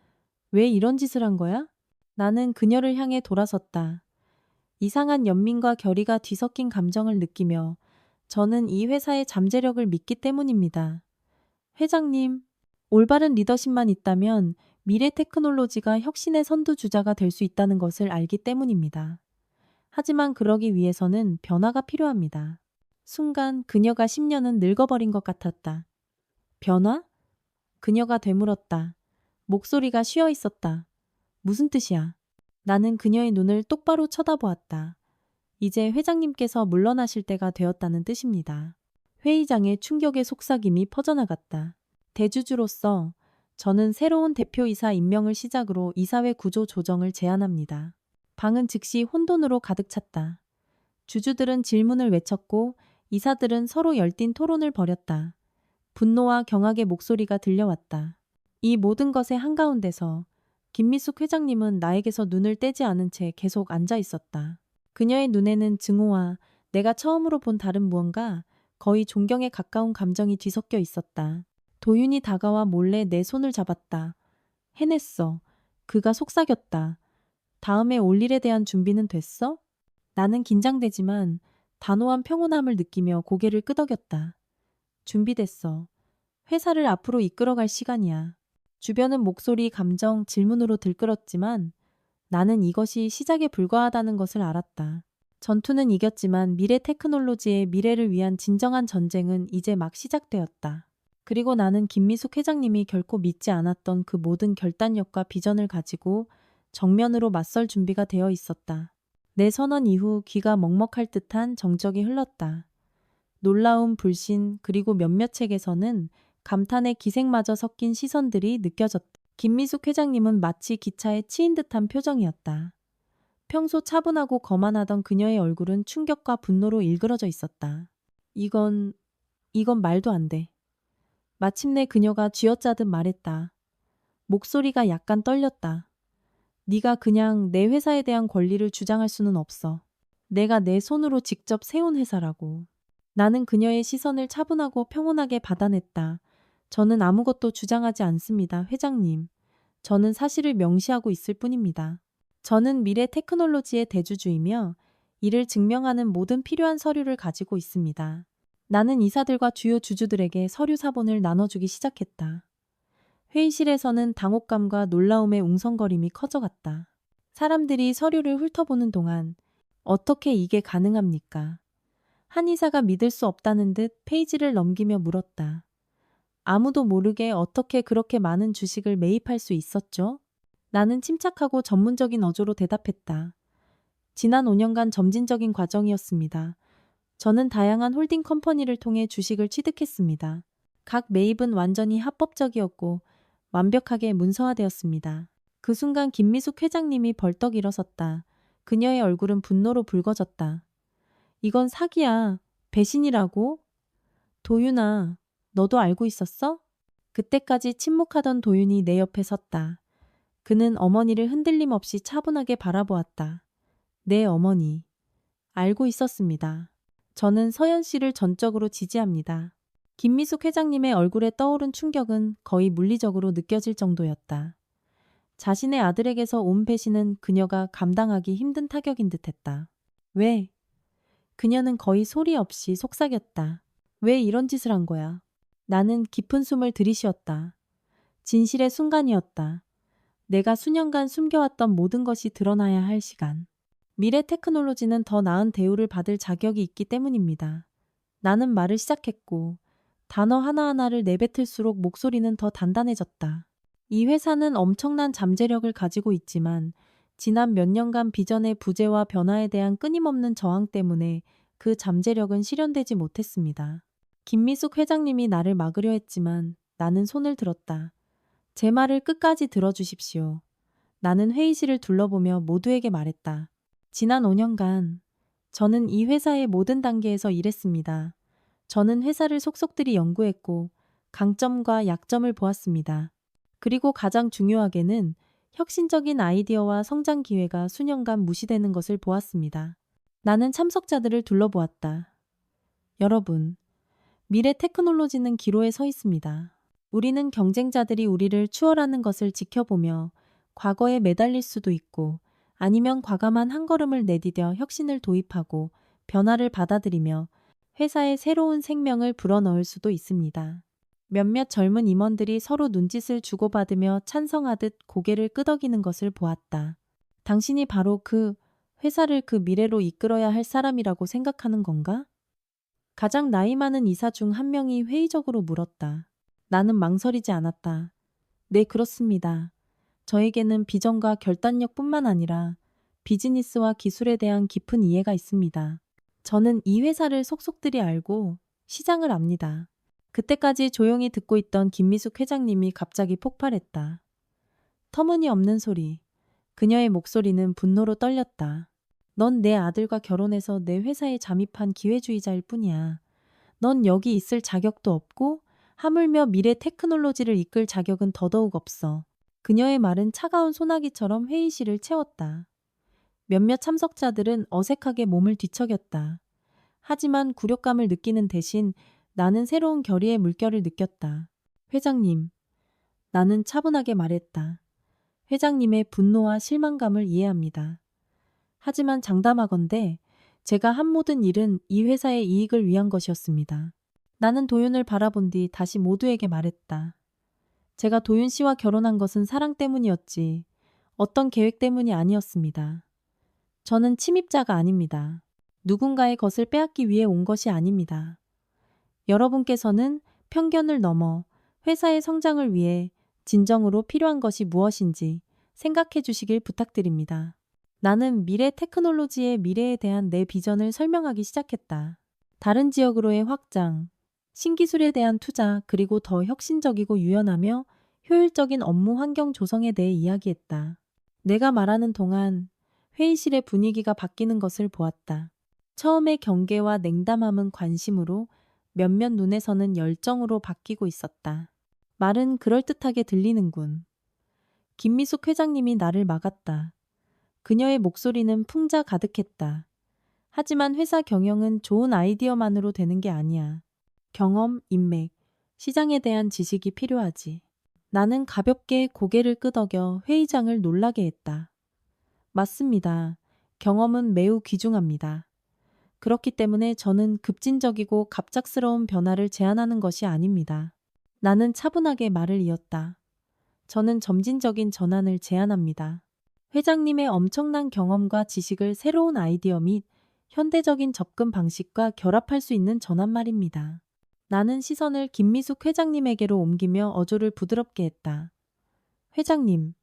왜 이런 짓을 한 거야? 나는 그녀를 향해 돌아섰다. 이상한 연민과 결의가 뒤섞인 감정을 느끼며 저는 이 회사의 잠재력을 믿기 때문입니다. 회장님, 올바른 리더십만 있다면 미래 테크놀로지가 혁신의 선두주자가 될 수 있다는 것을 알기 때문입니다. 하지만 그러기 위해서는 변화가 필요합니다. 순간 그녀가 10년은 늙어버린 것 같았다. 변화? 그녀가 되물었다. 목소리가 쉬어 있었다. 무슨 뜻이야? 나는 그녀의 눈을 똑바로 쳐다보았다. 이제 회장님께서 물러나실 때가 되었다는 뜻입니다. 회의장에 충격의 속삭임이 퍼져나갔다. 대주주로서 저는 새로운 대표이사 임명을 시작으로 이사회 구조 조정을 제안합니다. 방은 즉시 혼돈으로 가득 찼다. 주주들은 질문을 외쳤고 이사들은 서로 열띤 토론을 벌였다. 분노와 경악의 목소리가 들려왔다. 이 모든 것의 한가운데서 김미숙 회장님은 나에게서 눈을 떼지 않은 채 계속 앉아 있었다. 그녀의 눈에는 증오와 내가 처음으로 본 다른 무언가, 거의 존경에 가까운 감정이 뒤섞여 있었다. 도윤이 다가와 몰래 내 손을 잡았다. 해냈어. 그가 속삭였다. 다음에 올 일에 대한 준비는 됐어? 나는 긴장되지만 단호한 평온함을 느끼며 고개를 끄덕였다. 준비됐어. 회사를 앞으로 이끌어갈 시간이야. 주변은 목소리, 감정, 질문으로 들끓었지만 나는 이것이 시작에 불과하다는 것을 알았다. 전투는 이겼지만 미래 테크놀로지의 미래를 위한 진정한 전쟁은 이제 막 시작되었다. 그리고 나는 김미숙 회장님이 결코 믿지 않았던 그 모든 결단력과 비전을 가지고 정면으로 맞설 준비가 되어 있었다. 내 선언 이후 귀가 먹먹할 듯한 정적이 흘렀다. 놀라움, 불신, 그리고 몇몇 책에서는 감탄의 기색마저 섞인 시선들이 느껴졌다. 김미숙 회장님은 마치 기차에 치인 듯한 표정이었다. 평소 차분하고 거만하던 그녀의 얼굴은 충격과 분노로 일그러져 있었다. 이건 말도 안 돼. 마침내 그녀가 쥐어짜듯 말했다. 목소리가 약간 떨렸다. 네가 그냥 내 회사에 대한 권리를 주장할 수는 없어. 내가 내 손으로 직접 세운 회사라고. 나는 그녀의 시선을 차분하고 평온하게 받아냈다. 저는 아무것도 주장하지 않습니다, 회장님. 저는 사실을 명시하고 있을 뿐입니다. 저는 미래 테크놀로지의 대주주이며 이를 증명하는 모든 필요한 서류를 가지고 있습니다. 나는 이사들과 주요 주주들에게 서류 사본을 나눠주기 시작했다. 회의실에서는 당혹감과 놀라움의 웅성거림이 커져갔다. 사람들이 서류를 훑어보는 동안 어떻게 이게 가능합니까? 한 이사가 믿을 수 없다는 듯 페이지를 넘기며 물었다. 아무도 모르게 어떻게 그렇게 많은 주식을 매입할 수 있었죠? 나는 침착하고 전문적인 어조로 대답했다. 지난 5년간 점진적인 과정이었습니다. 저는 다양한 홀딩 컴퍼니를 통해 주식을 취득했습니다. 각 매입은 완전히 합법적이었고 완벽하게 문서화되었습니다. 그 순간 김미숙 회장님이 벌떡 일어섰다. 그녀의 얼굴은 분노로 붉어졌다. 이건 사기야. 배신이라고? 도윤아, 너도 알고 있었어? 그때까지 침묵하던 도윤이 내 옆에 섰다. 그는 어머니를 흔들림 없이 차분하게 바라보았다. 네, 어머니. 알고 있었습니다. 저는 서연 씨를 전적으로 지지합니다. 김미숙 회장님의 얼굴에 떠오른 충격은 거의 물리적으로 느껴질 정도였다. 자신의 아들에게서 온 배신은 그녀가 감당하기 힘든 타격인 듯했다. 왜? 그녀는 거의 소리 없이 속삭였다. 왜 이런 짓을 한 거야? 나는 깊은 숨을 들이쉬었다. 진실의 순간이었다. 내가 수년간 숨겨왔던 모든 것이 드러나야 할 시간. 미래 테크놀로지는 더 나은 대우를 받을 자격이 있기 때문입니다. 나는 말을 시작했고 단어 하나하나를 내뱉을수록 목소리는 더 단단해졌다. 이 회사는 엄청난 잠재력을 가지고 있지만 지난 몇 년간 비전의 부재와 변화에 대한 끊임없는 저항 때문에 그 잠재력은 실현되지 못했습니다. 김미숙 회장님이 나를 막으려 했지만 나는 손을 들었다. 제 말을 끝까지 들어주십시오. 나는 회의실을 둘러보며 모두에게 말했다. 지난 5년간 저는 이 회사의 모든 단계에서 일했습니다. 저는 회사를 속속들이 연구했고 강점과 약점을 보았습니다. 그리고 가장 중요하게는 혁신적인 아이디어와 성장 기회가 수년간 무시되는 것을 보았습니다. 나는 참석자들을 둘러보았다. 여러분, 미래 테크놀로지는 기로에 서 있습니다. 우리는 경쟁자들이 우리를 추월하는 것을 지켜보며 과거에 매달릴 수도 있고 아니면 과감한 한 걸음을 내디뎌 혁신을 도입하고 변화를 받아들이며 회사에 새로운 생명을 불어넣을 수도 있습니다. 몇몇 젊은 임원들이 서로 눈짓을 주고받으며 찬성하듯 고개를 끄덕이는 것을 보았다. 당신이 바로 그 회사를 그 미래로 이끌어야 할 사람이라고 생각하는 건가? 가장 나이 많은 이사 중 한 명이 회의적으로 물었다. 나는 망설이지 않았다. 네, 그렇습니다. 저에게는 비전과 결단력뿐만 아니라 비즈니스와 기술에 대한 깊은 이해가 있습니다. 저는 이 회사를 속속들이 알고 시장을 압니다. 그때까지 조용히 듣고 있던 김미숙 회장님이 갑자기 폭발했다. 터무니없는 소리. 그녀의 목소리는 분노로 떨렸다. 넌 내 아들과 결혼해서 내 회사에 잠입한 기회주의자일 뿐이야. 넌 여기 있을 자격도 없고 하물며 미래 테크놀로지를 이끌 자격은 더더욱 없어. 그녀의 말은 차가운 소나기처럼 회의실을 채웠다. 몇몇 참석자들은 어색하게 몸을 뒤척였다. 하지만 굴욕감을 느끼는 대신 나는 새로운 결의의 물결을 느꼈다. 회장님, 나는 차분하게 말했다. 회장님의 분노와 실망감을 이해합니다. 하지만 장담하건대 제가 한 모든 일은 이 회사의 이익을 위한 것이었습니다. 나는 도윤을 바라본 뒤 다시 모두에게 말했다. 제가 도윤 씨와 결혼한 것은 사랑 때문이었지 어떤 계획 때문이 아니었습니다. 저는 침입자가 아닙니다. 누군가의 것을 빼앗기 위해 온 것이 아닙니다. 여러분께서는 편견을 넘어 회사의 성장을 위해 진정으로 필요한 것이 무엇인지 생각해 주시길 부탁드립니다. 나는 미래 테크놀로지의 미래에 대한 내 비전을 설명하기 시작했다. 다른 지역으로의 확장, 신기술에 대한 투자, 그리고 더 혁신적이고 유연하며 효율적인 업무 환경 조성에 대해 이야기했다. 내가 말하는 동안 회의실의 분위기가 바뀌는 것을 보았다. 처음에 경계와 냉담함은 관심으로, 몇몇 눈에서는 열정으로 바뀌고 있었다. 말은 그럴듯하게 들리는군. 김미숙 회장님이 나를 막았다. 그녀의 목소리는 풍자 가득했다. 하지만 회사 경영은 좋은 아이디어만으로 되는 게 아니야. 경험, 인맥, 시장에 대한 지식이 필요하지. 나는 가볍게 고개를 끄덕여 회의장을 놀라게 했다. 맞습니다. 경험은 매우 귀중합니다. 그렇기 때문에 저는 급진적이고 갑작스러운 변화를 제안하는 것이 아닙니다. 나는 차분하게 말을 이었다. 저는 점진적인 전환을 제안합니다. 회장님의 엄청난 경험과 지식을 새로운 아이디어 및 현대적인 접근 방식과 결합할 수 있는 전환 말입니다. 나는 시선을 김미숙 회장님에게로 옮기며 어조를 부드럽게 했다. 회장님,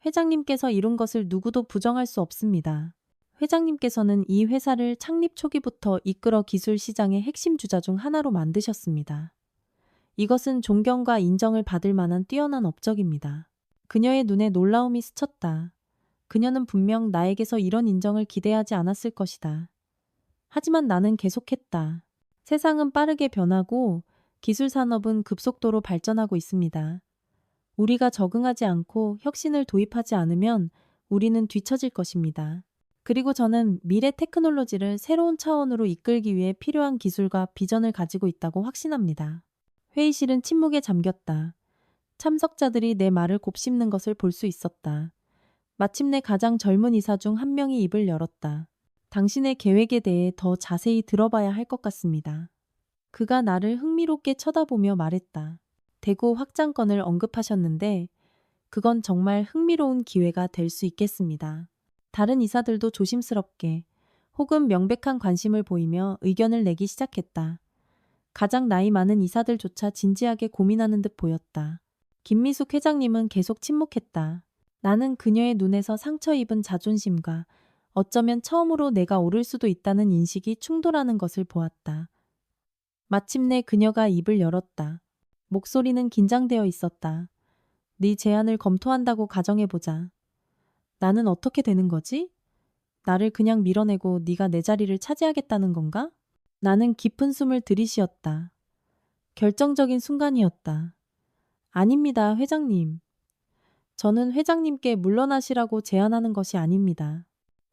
회장님께서 이룬 것을 누구도 부정할 수 없습니다. 회장님께서는 이 회사를 창립 초기부터 이끌어 기술 시장의 핵심 주자 중 하나로 만드셨습니다. 이것은 존경과 인정을 받을 만한 뛰어난 업적입니다. 그녀의 눈에 놀라움이 스쳤다. 그녀는 분명 나에게서 이런 인정을 기대하지 않았을 것이다. 하지만 나는 계속했다. 세상은 빠르게 변하고 기술 산업은 급속도로 발전하고 있습니다. 우리가 적응하지 않고 혁신을 도입하지 않으면 우리는 뒤처질 것입니다. 그리고 저는 미래 테크놀로지를 새로운 차원으로 이끌기 위해 필요한 기술과 비전을 가지고 있다고 확신합니다. 회의실은 침묵에 잠겼다. 참석자들이 내 말을 곱씹는 것을 볼 수 있었다. 마침내 가장 젊은 이사 중 한 명이 입을 열었다. 당신의 계획에 대해 더 자세히 들어봐야 할 것 같습니다. 그가 나를 흥미롭게 쳐다보며 말했다. 대구 확장권을 언급하셨는데 그건 정말 흥미로운 기회가 될 수 있겠습니다. 다른 이사들도 조심스럽게 혹은 명백한 관심을 보이며 의견을 내기 시작했다. 가장 나이 많은 이사들조차 진지하게 고민하는 듯 보였다. 김미숙 회장님은 계속 침묵했다. 나는 그녀의 눈에서 상처 입은 자존심과 어쩌면 처음으로 내가 오를 수도 있다는 인식이 충돌하는 것을 보았다. 마침내 그녀가 입을 열었다. 목소리는 긴장되어 있었다. 네 제안을 검토한다고 가정해보자. 나는 어떻게 되는 거지? 나를 그냥 밀어내고 네가 내 자리를 차지하겠다는 건가? 나는 깊은 숨을 들이쉬었다. 결정적인 순간이었다. 아닙니다, 회장님. 저는 회장님께 물러나시라고 제안하는 것이 아닙니다.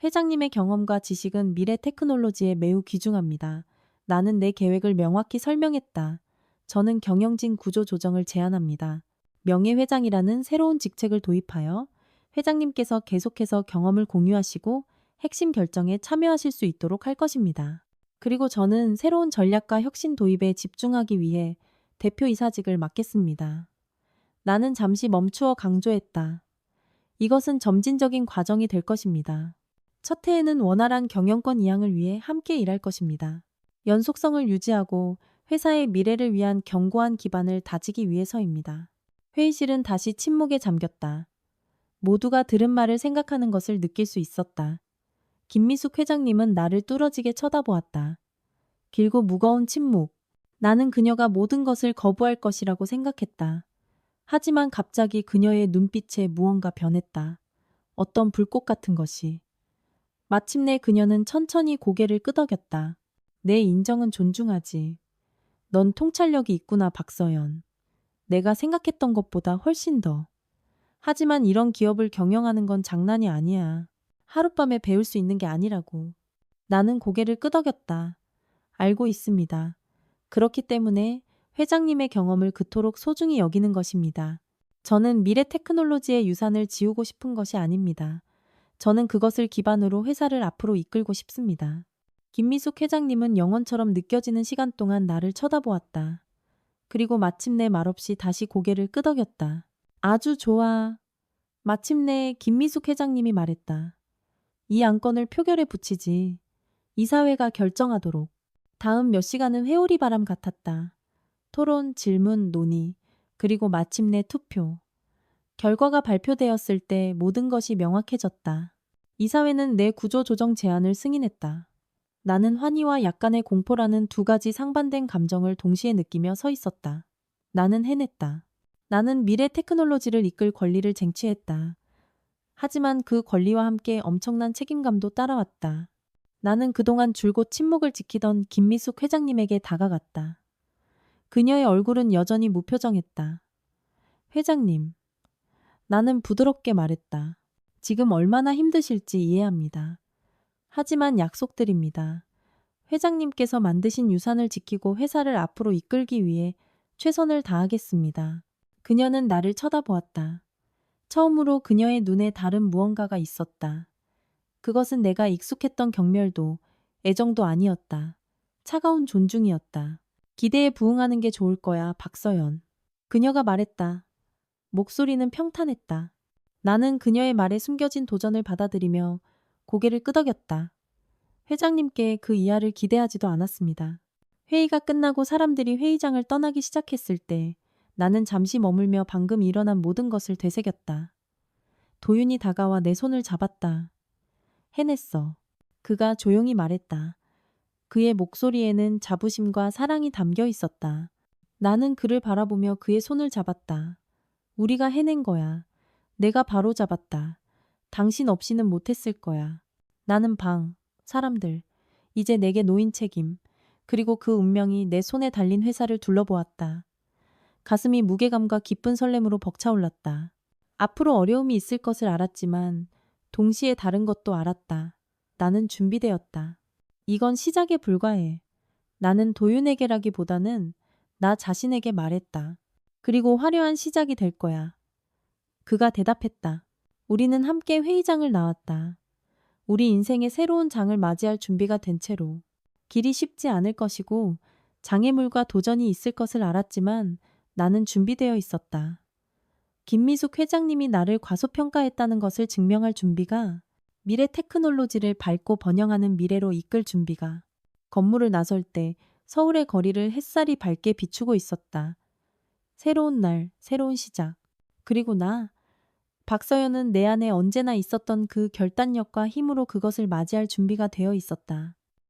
회장님의 경험과 지식은 미래 테크놀로지에 매우 귀중합니다. 나는 내 계획을 명확히 설명했다. 저는 경영진 구조 조정을 제안합니다. 명예회장이라는 새로운 직책을 도입하여 회장님께서 계속해서 경험을 공유하시고 핵심 결정에 참여하실 수 있도록 할 것입니다. 그리고 저는 새로운 전략과 혁신 도입에 집중하기 위해 대표이사직을 맡겠습니다. 나는 잠시 멈추어 강조했다. 이것은 점진적인 과정이 될 것입니다. 첫 해에는 원활한 경영권 이양을 위해 함께 일할 것입니다. 연속성을 유지하고 회사의 미래를 위한 견고한 기반을 다지기 위해서입니다. 회의실은 다시 침묵에 잠겼다. 모두가 들은 말을 생각하는 것을 느낄 수 있었다. 김미숙 회장님은 나를 뚫어지게 쳐다보았다. 길고 무거운 침묵. 나는 그녀가 모든 것을 거부할 것이라고 생각했다. 하지만 갑자기 그녀의 눈빛에 무언가 변했다. 어떤 불꽃 같은 것이. 마침내 그녀는 천천히 고개를 끄덕였다. 내 인정은 존중하지. 넌 통찰력이 있구나, 박서연. 내가 생각했던 것보다 훨씬 더. 하지만 이런 기업을 경영하는 건 장난이 아니야. 하룻밤에 배울 수 있는 게 아니라고. 나는 고개를 끄덕였다. 알고 있습니다. 그렇기 때문에 회장님의 경험을 그토록 소중히 여기는 것입니다. 저는 미래 테크놀로지의 유산을 지우고 싶은 것이 아닙니다. 저는 그것을 기반으로 회사를 앞으로 이끌고 싶습니다. 김미숙 회장님은 영원처럼 느껴지는 시간 동안 나를 쳐다보았다. 그리고 마침내 말없이 다시 고개를 끄덕였다. 아주 좋아. 마침내 김미숙 회장님이 말했다. 이 안건을 표결에 붙이지. 이사회가 결정하도록. 다음 몇 시간은 회오리 바람 같았다. 토론, 질문, 논의, 그리고 마침내 투표. 결과가 발표되었을 때 모든 것이 명확해졌다. 이사회는 내 구조 조정 제안을 승인했다. 나는 환희와 약간의 공포라는 두 가지 상반된 감정을 동시에 느끼며 서 있었다. 나는 해냈다. 나는 미래 테크놀로지를 이끌 권리를 쟁취했다. 하지만 그 권리와 함께 엄청난 책임감도 따라왔다. 나는 그동안 줄곧 침묵을 지키던 김미숙 회장님에게 다가갔다. 그녀의 얼굴은 여전히 무표정했다. 회장님, 나는 부드럽게 말했다. 지금 얼마나 힘드실지 이해합니다. 하지만 약속드립니다. 회장님께서 만드신 유산을 지키고 회사를 앞으로 이끌기 위해 최선을 다하겠습니다. 그녀는 나를 쳐다보았다. 처음으로 그녀의 눈에 다른 무언가가 있었다. 그것은 내가 익숙했던 경멸도, 애정도 아니었다. 차가운 존중이었다. 기대에 부응하는 게 좋을 거야, 박서연. 그녀가 말했다. 목소리는 평탄했다. 나는 그녀의 말에 숨겨진 도전을 받아들이며 고개를 끄덕였다. 회장님께 그 이하를 기대하지도 않았습니다. 회의가 끝나고 사람들이 회의장을 떠나기 시작했을 때 나는 잠시 머물며 방금 일어난 모든 것을 되새겼다. 도윤이 다가와 내 손을 잡았다. 해냈어. 그가 조용히 말했다. 그의 목소리에는 자부심과 사랑이 담겨 있었다. 나는 그를 바라보며 그의 손을 잡았다. 우리가 해낸 거야. 내가 바로 잡았다. 당신 없이는 못했을 거야. 나는 사람들, 이제 내게 놓인 책임, 그리고 그 운명이 내 손에 달린 회사를 둘러보았다. 가슴이 무게감과 기쁜 설렘으로 벅차올랐다. 앞으로 어려움이 있을 것을 알았지만 동시에 다른 것도 알았다. 나는 준비되었다. 이건 시작에 불과해. 나는 도윤에게라기보다는 나 자신에게 말했다. 그리고 화려한 시작이 될 거야. 그가 대답했다. 우리는 함께 회의장을 나왔다. 우리 인생의 새로운 장을 맞이할 준비가 된 채로. 길이 쉽지 않을 것이고 장애물과 도전이 있을 것을 알았지만 나는 준비되어 있었다. 김미숙 회장님이 나를 과소평가했다는 것을 증명할 준비가, 미래 테크놀로지를 밝고 번영하는 미래로 이끌 준비가. 건물을 나설 때 서울의 거리를 햇살이 밝게 비추고 있었다. 새로운 날, 새로운 시작. 그리고 나, 박서연은 내 안에 언제나 있었던 그 결단력과 힘으로 그것을 맞이할 준비가 되어 있었다.